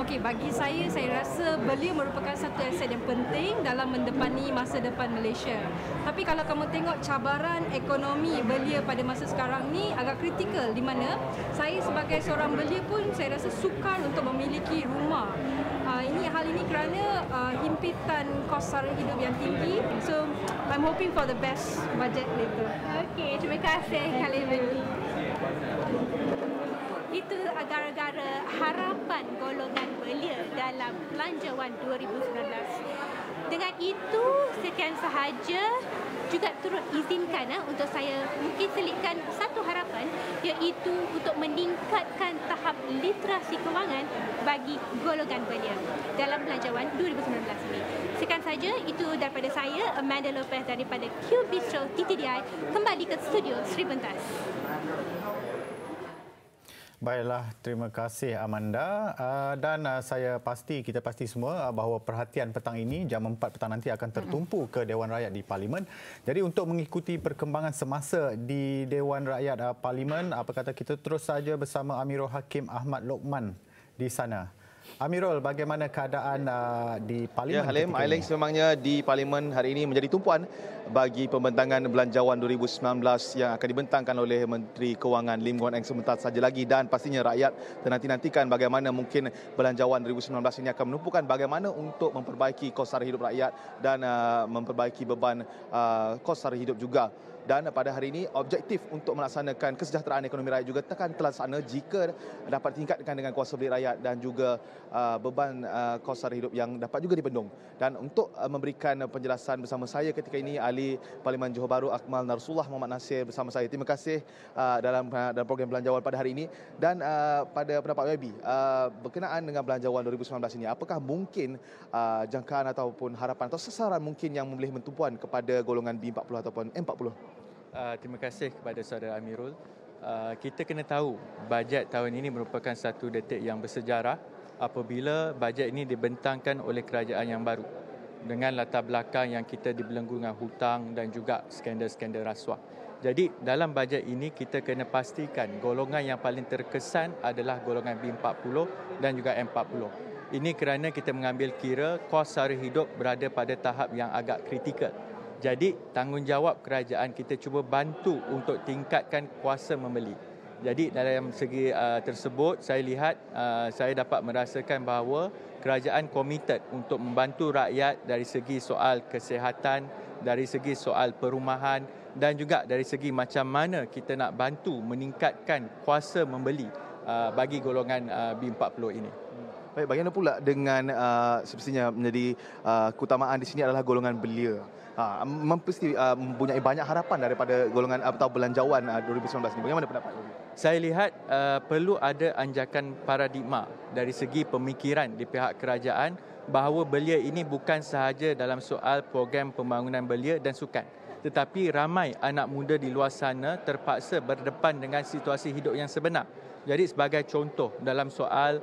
Okey, bagi saya rasa belia merupakan satu aset yang penting dalam mendepani masa depan Malaysia. Tapi kalau kamu tengok cabaran ekonomi belia pada masa sekarang ni agak kritikal, di mana saya sebagai seorang belia pun saya rasa sukar untuk memiliki rumah. Hal ini kerana himpitan kos sara hidup yang tinggi. So I'm hoping for the best budget later. Okey, terima kasih Kalaibani. Itu gara-gara harapan golongan belia dalam belanjawan 2019. Dengan itu, sekian sahaja. Juga turut izinkan untuk saya mungkin selitkan satu harapan, iaitu untuk meningkatkan tahap literasi kewangan bagi golongan belia dalam belanjawan 2019 ini. Sekian saja, itu daripada saya, Amanda Lopez daripada Q Bistro TTDI, kembali ke studio Sri Pentas. Baiklah, terima kasih Amanda. Dan kita pasti semua bahawa perhatian petang ini jam 4 petang nanti akan tertumpu ke Dewan Rakyat di Parlimen. Jadi untuk mengikuti perkembangan semasa di Dewan Rakyat Parlimen, apa kata kita terus saja bersama Amirul Hakim Ahmad Lokman di sana. Amirul, bagaimana keadaan di Parlimen? Ya, Halim, Ailing, sememangnya di Parlimen hari ini menjadi tumpuan bagi pembentangan belanjawan 2019 yang akan dibentangkan oleh Menteri Kewangan Lim Guan Eng sebentar saja lagi, dan pastinya rakyat nantikan bagaimana mungkin belanjawan 2019 ini akan menumpukan bagaimana untuk memperbaiki kos sara hidup rakyat dan memperbaiki beban kos sara hidup juga. Dan pada hari ini objektif untuk melaksanakan kesejahteraan ekonomi rakyat juga akan terlaksana jika dapat ditingkatkan dengan kuasa beli rakyat dan juga beban kos sara hidup yang dapat juga dibendung. Dan untuk memberikan penjelasan bersama saya ketika ini, Ahli Parlimen Johor Bahru Akmal Narsullah Muhammad Nasir bersama saya. Terima kasih dalam program belanjawan pada hari ini. Dan pada pendapat YB berkenaan dengan belanjawan 2019 ini, apakah mungkin jangkaan ataupun harapan atau sasaran mungkin yang boleh mentumpuan kepada golongan B40 ataupun M40? Terima kasih kepada saudara Amirul. Kita kena tahu bajet tahun ini merupakan satu detik yang bersejarah apabila bajet ini dibentangkan oleh kerajaan yang baru dengan latar belakang yang kita dibelenggu dengan hutang dan juga skandal-skandal rasuah. Jadi dalam bajet ini kita kena pastikan golongan yang paling terkesan adalah golongan B40 dan juga M40. Ini kerana kita mengambil kira kos sara hidup berada pada tahap yang agak kritikal. Jadi tanggungjawab kerajaan kita cuba bantu untuk tingkatkan kuasa membeli. Jadi dalam segi tersebut saya lihat saya dapat merasakan bahawa kerajaan komited untuk membantu rakyat dari segi soal kesihatan, dari segi soal perumahan dan juga dari segi macam mana kita nak bantu meningkatkan kuasa membeli bagi golongan B40 ini. Baik, bagaimana pula dengan semestinya menjadi keutamaan di sini adalah golongan belia. Mesti mempunyai banyak harapan daripada golongan atau belanjawan 2019 ini. Bagaimana pendapat anda? Saya lihat perlu ada anjakan paradigma dari segi pemikiran di pihak kerajaan bahawa belia ini bukan sahaja dalam soal program pembangunan belia dan sukan, tetapi ramai anak muda di luar sana terpaksa berdepan dengan situasi hidup yang sebenar. Jadi sebagai contoh dalam soal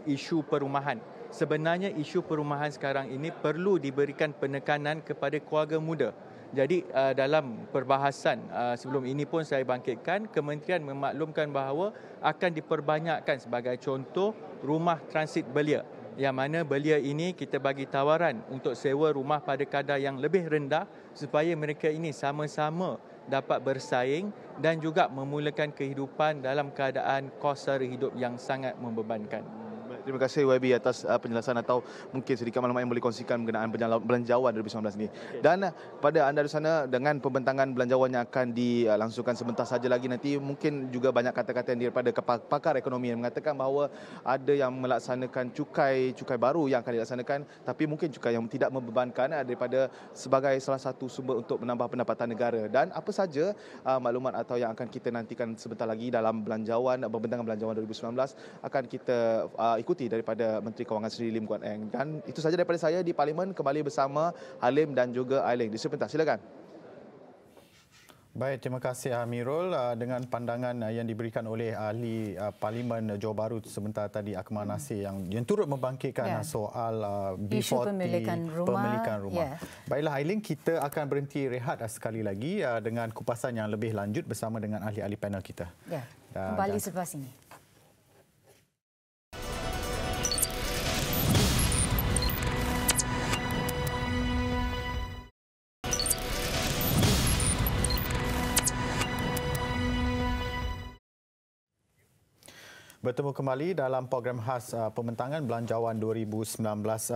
isu perumahan, sebenarnya isu perumahan sekarang ini perlu diberikan penekanan kepada keluarga muda. Jadi dalam perbahasan sebelum ini pun saya bangkitkan, kementerian memaklumkan bahawa akan diperbanyakkan sebagai contoh rumah transit belia, yang mana belia ini kita bagi tawaran untuk sewa rumah pada kadar yang lebih rendah supaya mereka ini sama-sama dapat bersaing dan juga memulakan kehidupan dalam keadaan kos sara hidup yang sangat membebankan. Terima kasih YB atas penjelasan atau mungkin sedikit maklumat yang boleh kongsikan mengenai belanjawan 2019 ini. Dan pada anda di sana, dengan pembentangan belanjawan yang akan dilangsungkan sebentar saja lagi nanti, mungkin juga banyak kata-kata daripada pakar ekonomi yang mengatakan bahawa ada yang melaksanakan cukai baru yang akan dilaksanakan, tapi mungkin cukai yang tidak membebankan daripada sebagai salah satu sumber untuk menambah pendapatan negara. Dan apa saja maklumat atau yang akan kita nantikan sebentar lagi dalam pembentangan belanjawan 2019 akan kita ikuti daripada Menteri Kewangan Seri Lim Guan Eng. Dan itu saja daripada saya di Parlimen, kembali bersama Halim dan juga Ailing di sebentar. Silakan. Baik, terima kasih Amirul. Dengan pandangan yang diberikan oleh ahli Parlimen Johor Bahru sebentar tadi, Akmal Nasir, yang turut membangkitkan soal B40 pemilikan rumah. Baiklah Ailing, kita akan berhenti rehat sekali lagi dengan kupasan yang lebih lanjut bersama dengan ahli-ahli panel kita. Kembali selepas ini. Bertemu kembali dalam program khas pembentangan belanjawan 2019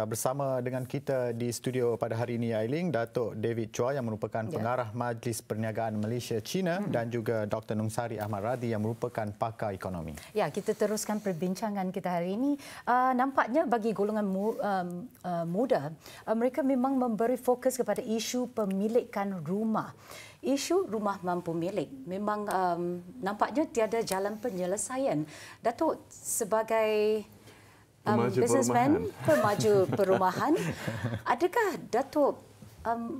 bersama dengan kita di studio pada hari ini Ailing, Datuk David Chua yang merupakan pengarah Majlis Perniagaan Malaysia China dan juga Dr. Nungsari Ahmad Radhi yang merupakan pakar ekonomi. Ya, kita teruskan perbincangan kita hari ini. Nampaknya bagi golongan muda, mereka memang memberi fokus kepada isu pemilikan rumah. Isu rumah mampu milik memang nampaknya tiada jalan penyelesaian. Datuk, sebagai businessman, pemaju perumahan, adakah Datuk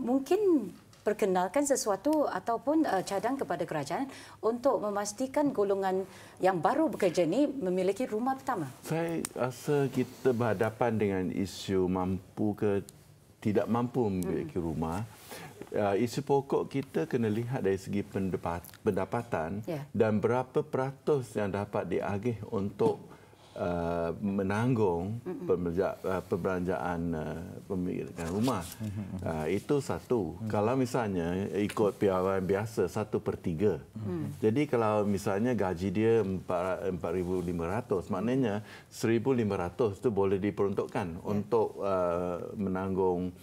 mungkin perkenalkan sesuatu ataupun cadang kepada kerajaan untuk memastikan golongan yang baru bekerja ini memiliki rumah pertama? Saya rasa kita berhadapan dengan isu mampu ke tidak mampu memiliki rumah. Isu pokok kita kena lihat dari segi pendapatan dan berapa peratus yang dapat diagih untuk menanggung perbelanjaan pemilikan rumah. Itu satu. Kalau misalnya ikut piawaian biasa 1/3. Jadi kalau misalnya gaji dia 4,500, maknanya 1,500 itu boleh diperuntukkan untuk menanggung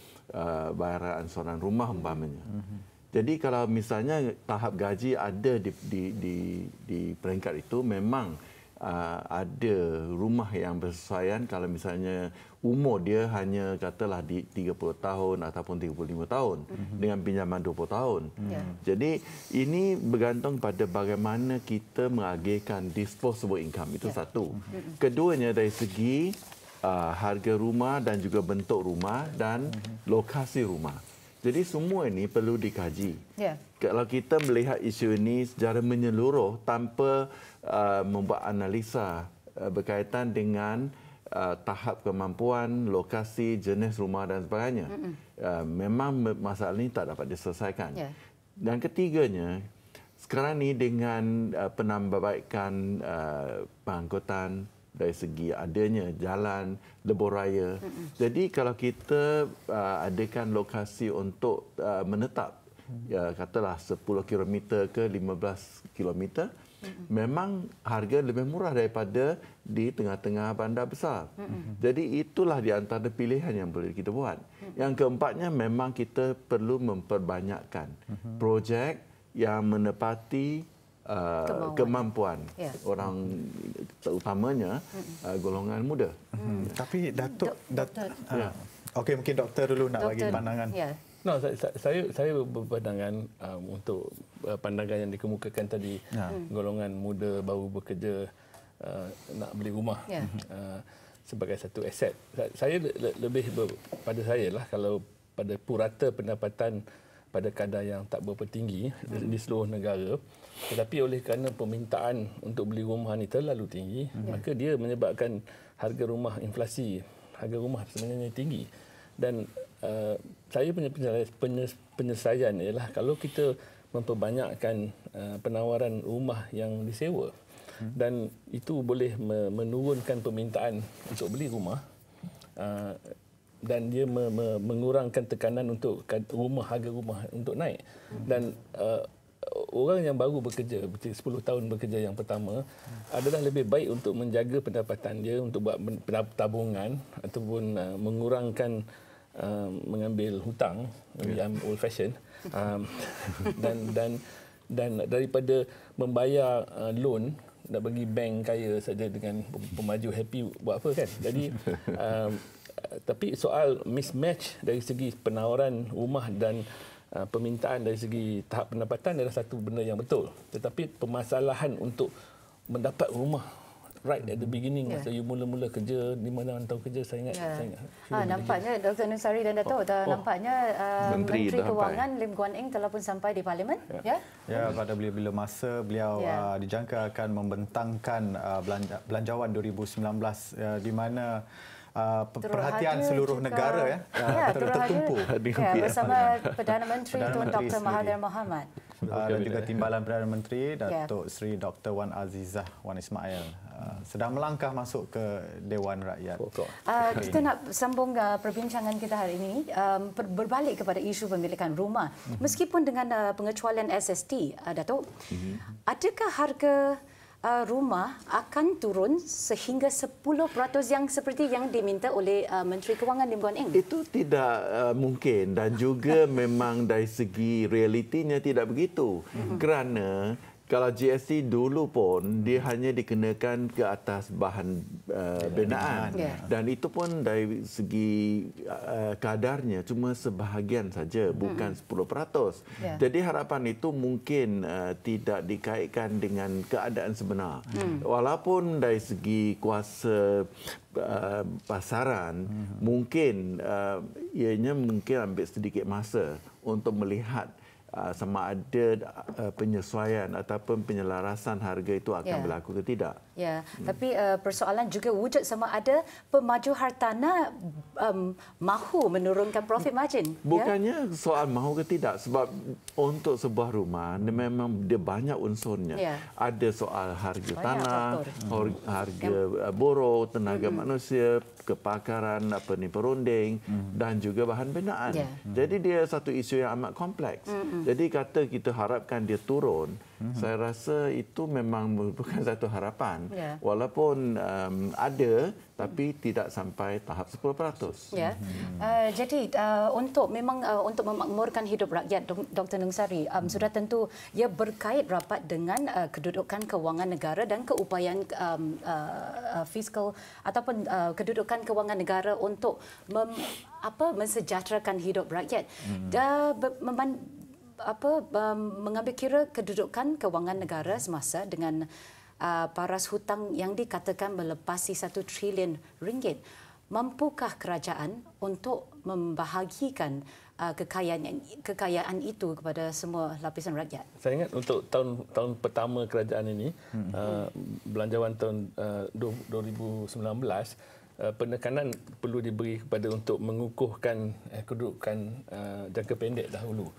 bayaran ansuran rumah umpamanya. Jadi kalau misalnya tahap gaji ada di peringkat itu, memang ada rumah yang bersesuaian. Kalau misalnya umur dia hanya katalah di 30 tahun ataupun 35 tahun dengan pinjaman 20 tahun. Jadi ini bergantung pada bagaimana kita mengagihkan disposable income. Itu satu. Keduanya dari segi harga rumah dan juga bentuk rumah dan lokasi rumah. Jadi semua ini perlu dikaji. Kalau kita melihat isu ini secara menyeluruh tanpa membuat analisa berkaitan dengan tahap kemampuan, lokasi, jenis rumah dan sebagainya, memang masalah ini tak dapat diselesaikan. Dan ketiganya, sekarang ini dengan penambahbaikan pengangkutan dari segi adanya jalan, lebuh raya. Jadi kalau kita adakan lokasi untuk menetap, katalah 10 km ke 15 km, memang harga lebih murah daripada di tengah-tengah bandar besar. Jadi itulah di antara pilihan yang boleh kita buat. Yang keempatnya memang kita perlu memperbanyakkan projek yang menepati kemampuan orang, terutamanya golongan muda. Tapi Datuk, okey, mungkin doktor dulu nak bagi pandangan. No, saya berpandangan untuk pandangan yang dikemukakan tadi, golongan muda baru bekerja nak beli rumah sebagai satu aset. Saya lebih pada saya lah, kalau pada purata pendapatan pada kadar yang tak berapa tinggi di seluruh negara, tetapi oleh kerana permintaan untuk beli rumah ni terlalu tinggi, maka dia menyebabkan harga rumah, inflasi harga rumah sebenarnya tinggi. Dan saya punya penyelesaian ialah kalau kita memperbanyakkan penawaran rumah yang disewa, dan itu boleh menurunkan permintaan untuk beli rumah, dan dia mengurangkan tekanan untuk harga rumah untuk naik. Dan orang yang baru bekerja, 10 tahun bekerja yang pertama, adalah lebih baik untuk menjaga pendapatan dia, untuk buat tabungan ataupun mengurangkan mengambil hutang, I'm old fashion, dan daripada membayar loan nak bagi bank kaya saja dengan pemaju happy, buat apa kan. Jadi tapi soal mismatch dari segi penawaran rumah dan permintaan dari segi tahap pendapatan adalah satu benda yang betul. Tetapi permasalahan untuk mendapat rumah right at the beginning, masa you mula-mula kerja, 5-6 tahun kerja, saya ingat. Nampaknya Dr. Nungsari dan Dato', nampaknya Menteri Kewangan Lim Guan Eng telah pun sampai di Parlimen. Ya, pada bila masa beliau dijangka akan membentangkan belanjawan 2019 di mana perhatian seluruh negara tertumpu bersama Perdana Menteri Tun Dr. Mahathir Mohamad dan juga Timbalan Perdana Menteri Datuk Seri Dr. Wan Azizah Wan Ismail sedang melangkah masuk ke Dewan Rakyat. Kita nak sambung perbincangan kita hari ini, berbalik kepada isu pemilikan rumah. Meskipun dengan pengecualian SST, Datuk, adakah harga rumah akan turun sehingga 10% yang seperti yang diminta oleh Menteri Kewangan Lim Guan Eng? Itu tidak mungkin, dan juga memang dari segi realitinya tidak begitu. Kerana kalau GST dulu pun dia hanya dikenakan ke atas bahan binaan, dan itu pun dari segi kadarnya cuma sebahagian saja, bukan 10%. Jadi harapan itu mungkin tidak dikaitkan dengan keadaan sebenar. Walaupun dari segi kuasa pasaran mungkin ianya mungkin ambil sedikit masa untuk melihat sama ada penyesuaian ataupun penyelarasan harga itu akan berlaku ke tidak. Tapi persoalan juga wujud sama ada pemaju hartanah mahu menurunkan profit margin. Bukannya soal mahu ke tidak, sebab untuk sebuah rumah memang dia banyak unsurnya. Ada soal harga tanah, harga buruh, tenaga manusia, kepakaran, perunding dan juga bahan binaan. Jadi dia satu isu yang amat kompleks. Jadi kata kita harapkan dia turun, saya rasa itu memang bukan satu harapan. Walaupun ada, tapi tidak sampai tahap 10%. Jadi untuk memakmurkan hidup rakyat, Dr. Nungsari, sudah tentu ia berkait rapat dengan kedudukan kewangan negara dan keupayaan fiskal ataupun kedudukan kewangan negara untuk mensejahterakan hidup rakyat. Mengambil kira kedudukan kewangan negara semasa dengan paras hutang yang dikatakan melepasi 1 trilion ringgit. Mampukah kerajaan untuk membahagikan kekayaan itu kepada semua lapisan rakyat? Saya ingat untuk tahun pertama kerajaan ini, belanjawan tahun 2019, penekanan perlu diberi kepada untuk mengukuhkan kedudukan jangka pendek dahulu.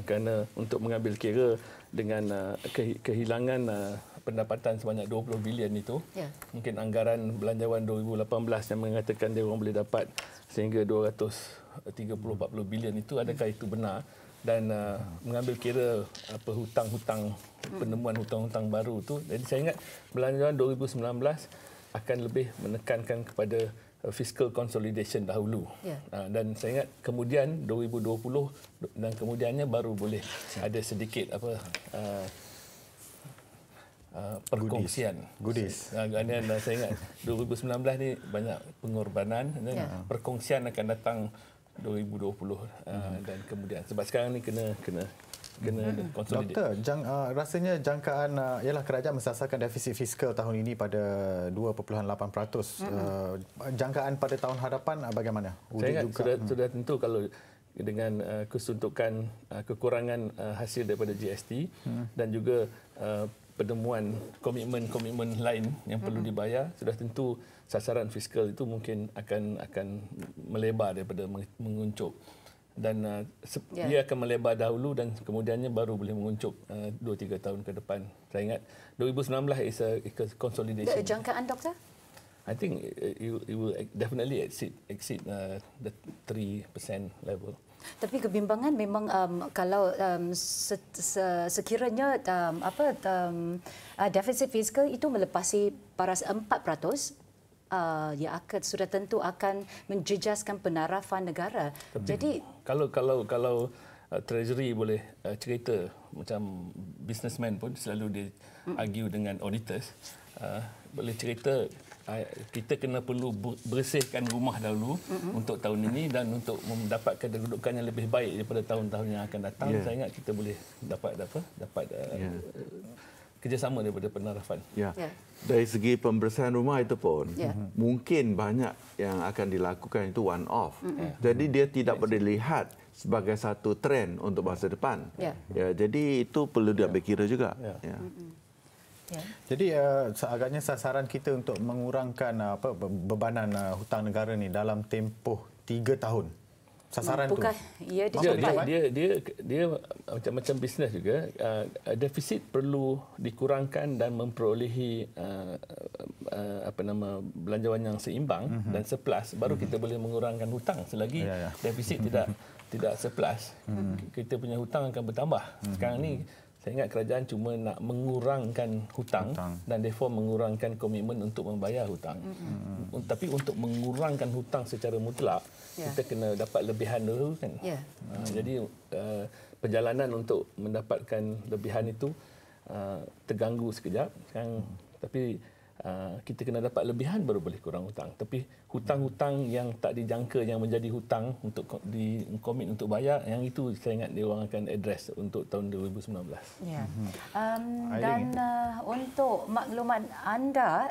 Kerana untuk mengambil kira dengan kehilangan pendapatan sebanyak 20 bilion itu, mungkin anggaran belanjawan 2018 yang mengatakan dia orang boleh dapat sehingga 230-40 bilion itu, adakah itu benar? dan mengambil kira hutang-hutang, penemuan hutang-hutang baru tu. Jadi saya ingat belanjawan 2019 akan lebih menekankan kepada fiscal consolidation dahulu. Dan saya ingat kemudian 2020 dan kemudiannya baru boleh ada sedikit perkongsian. Goodies. Dan saya ingat 2019 ni banyak pengorbanan, perkongsian akan datang 2020 dan kemudian, sebab sekarang ni kena consolidate. Doktor, rasanya jangkaan ialah kerajaan mensasarkan defisit fiskal tahun ini pada 2.8%. Jangkaan pada tahun hadapan bagaimana? Saya ingat sudah tentu kalau dengan kesuntukan kekurangan hasil daripada GST dan juga penemuan komitmen lain yang perlu dibayar, sudah tentu sasaran fiskal itu mungkin akan melebar daripada menguncup, dan dia akan melebar dahulu dan kemudiannya baru boleh menguncup 2-3 tahun ke depan. Saya ingat 2019 is a consolidation. Jangkaan, Doktor? I think it will definitely exceed the 3% level. Tapi kebimbangan memang kalau sekiranya defisit fiskal itu melepasi paras 4%, ya sudah tentu akan menjejaskan penarafan negara. Jadi kalau Treasury boleh cerita, macam businessman pun selalu dia argue dengan auditors, boleh cerita kita perlu bersihkan rumah dahulu untuk tahun ini dan untuk mendapatkan kedudukan yang lebih baik daripada tahun-tahun yang akan datang. Saya ingat kita boleh dapat kerjasama daripada penarafan. Dari segi pembersihan rumah itu pun mungkin banyak yang akan dilakukan itu one off. Jadi dia tidak boleh lihat sebagai satu trend untuk masa depan. Jadi itu perlu diambil kira juga. Jadi agaknya sasaran kita untuk mengurangkan bebanan hutang negara ni dalam tempoh 3 tahun. Sasaran tu. Ya, dia macam bisnes juga. Defisit perlu dikurangkan dan memperolehi belanjawan yang seimbang dan surplus, baru kita boleh mengurangkan hutang. Selagi defisit tidak surplus, kita punya hutang akan bertambah. Sekarang ni saya ingat kerajaan cuma nak mengurangkan hutang dan therefore mengurangkan komitmen untuk membayar hutang. Tapi untuk mengurangkan hutang secara mutlak, kita kena dapat lebihan dulu kan. Jadi perjalanan untuk mendapatkan lebihan itu terganggu sekejap. Tapi kita kena dapat lebihan baru boleh kurang hutang. Tapi hutang-hutang yang tak dijangka yang menjadi hutang untuk dikomit untuk bayar, yang itu saya ingat dia orang akan address untuk tahun 2019. Dan untuk maklumat anda,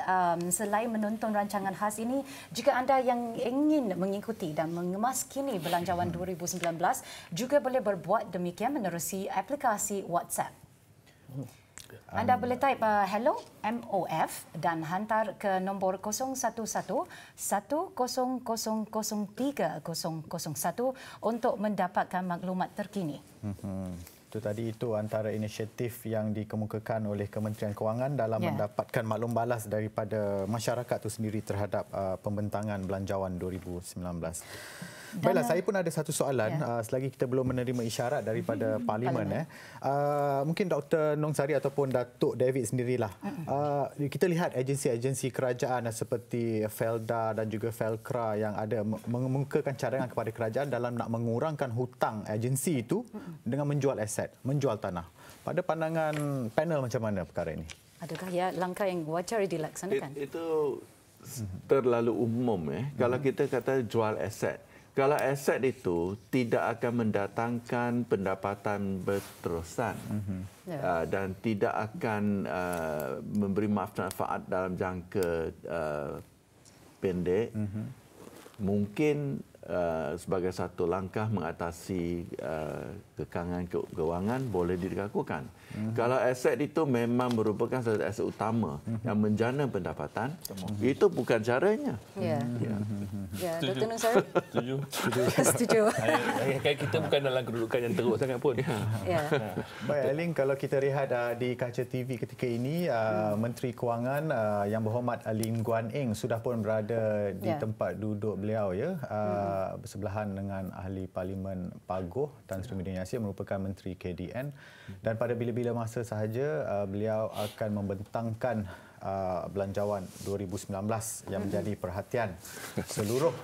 selain menonton rancangan khas ini, jika anda yang ingin mengikuti dan mengemaskini belanjawan 2019, juga boleh berbuat demikian menerusi aplikasi WhatsApp. Anda boleh type hello MOF dan hantar ke nombor 011-100-3001 untuk mendapatkan maklumat terkini. Itu tadi antara inisiatif yang dikemukakan oleh Kementerian Kewangan dalam mendapatkan maklum balas daripada masyarakat itu sendiri terhadap pembentangan belanjawan 2019. Baiklah, saya pun ada satu soalan selagi kita belum menerima isyarat daripada Parlimen. Mungkin Dr. Nong Sari ataupun Datuk David sendirilah. Kita lihat agensi-agensi kerajaan seperti Felda dan juga Felcra yang ada mengemukakan cadangan kepada kerajaan dalam nak mengurangkan hutang agensi itu dengan menjual aset, menjual tanah. Pada pandangan panel macam mana perkara ini? Adakah langkah yang wajar dilaksanakan? Itu terlalu umum. Kalau kita kata jual aset, kalau aset itu tidak akan mendatangkan pendapatan berterusan dan tidak akan memberi manfaat dalam jangka pendek, mungkin sebagai satu langkah mengatasi kekangan kewangan boleh dilakukan. Kalau aset itu memang merupakan satu aset utama yang menjana pendapatan, itu bukan caranya. Dr. Nong Sari? Setuju. Kita bukan dalam kedudukan yang teruk sangat pun. Baik, Aling, kalau kita lihat di kaca TV ketika ini, Menteri Kewangan yang berhormat Lim Guan Eng sudah pun berada di tempat duduk beliau, bersebelahan dengan Ahli Parlimen Paguh Tan Sri Muhyiddin Yassin merupakan Menteri KDN dan pada bila-bila masa sahaja beliau akan membentangkan belanjawan 2019 yang menjadi perhatian seluruh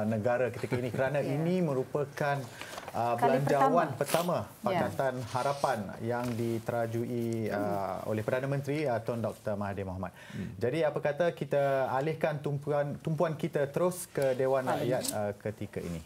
negara ketika ini kerana ini merupakan belanjawan pertama Pakatan Harapan yang diterajui oleh Perdana Menteri Tun Dr. Mahathir Mohamad. Jadi apa kata kita alihkan tumpuan kita terus ke Dewan Rakyat ketika ini.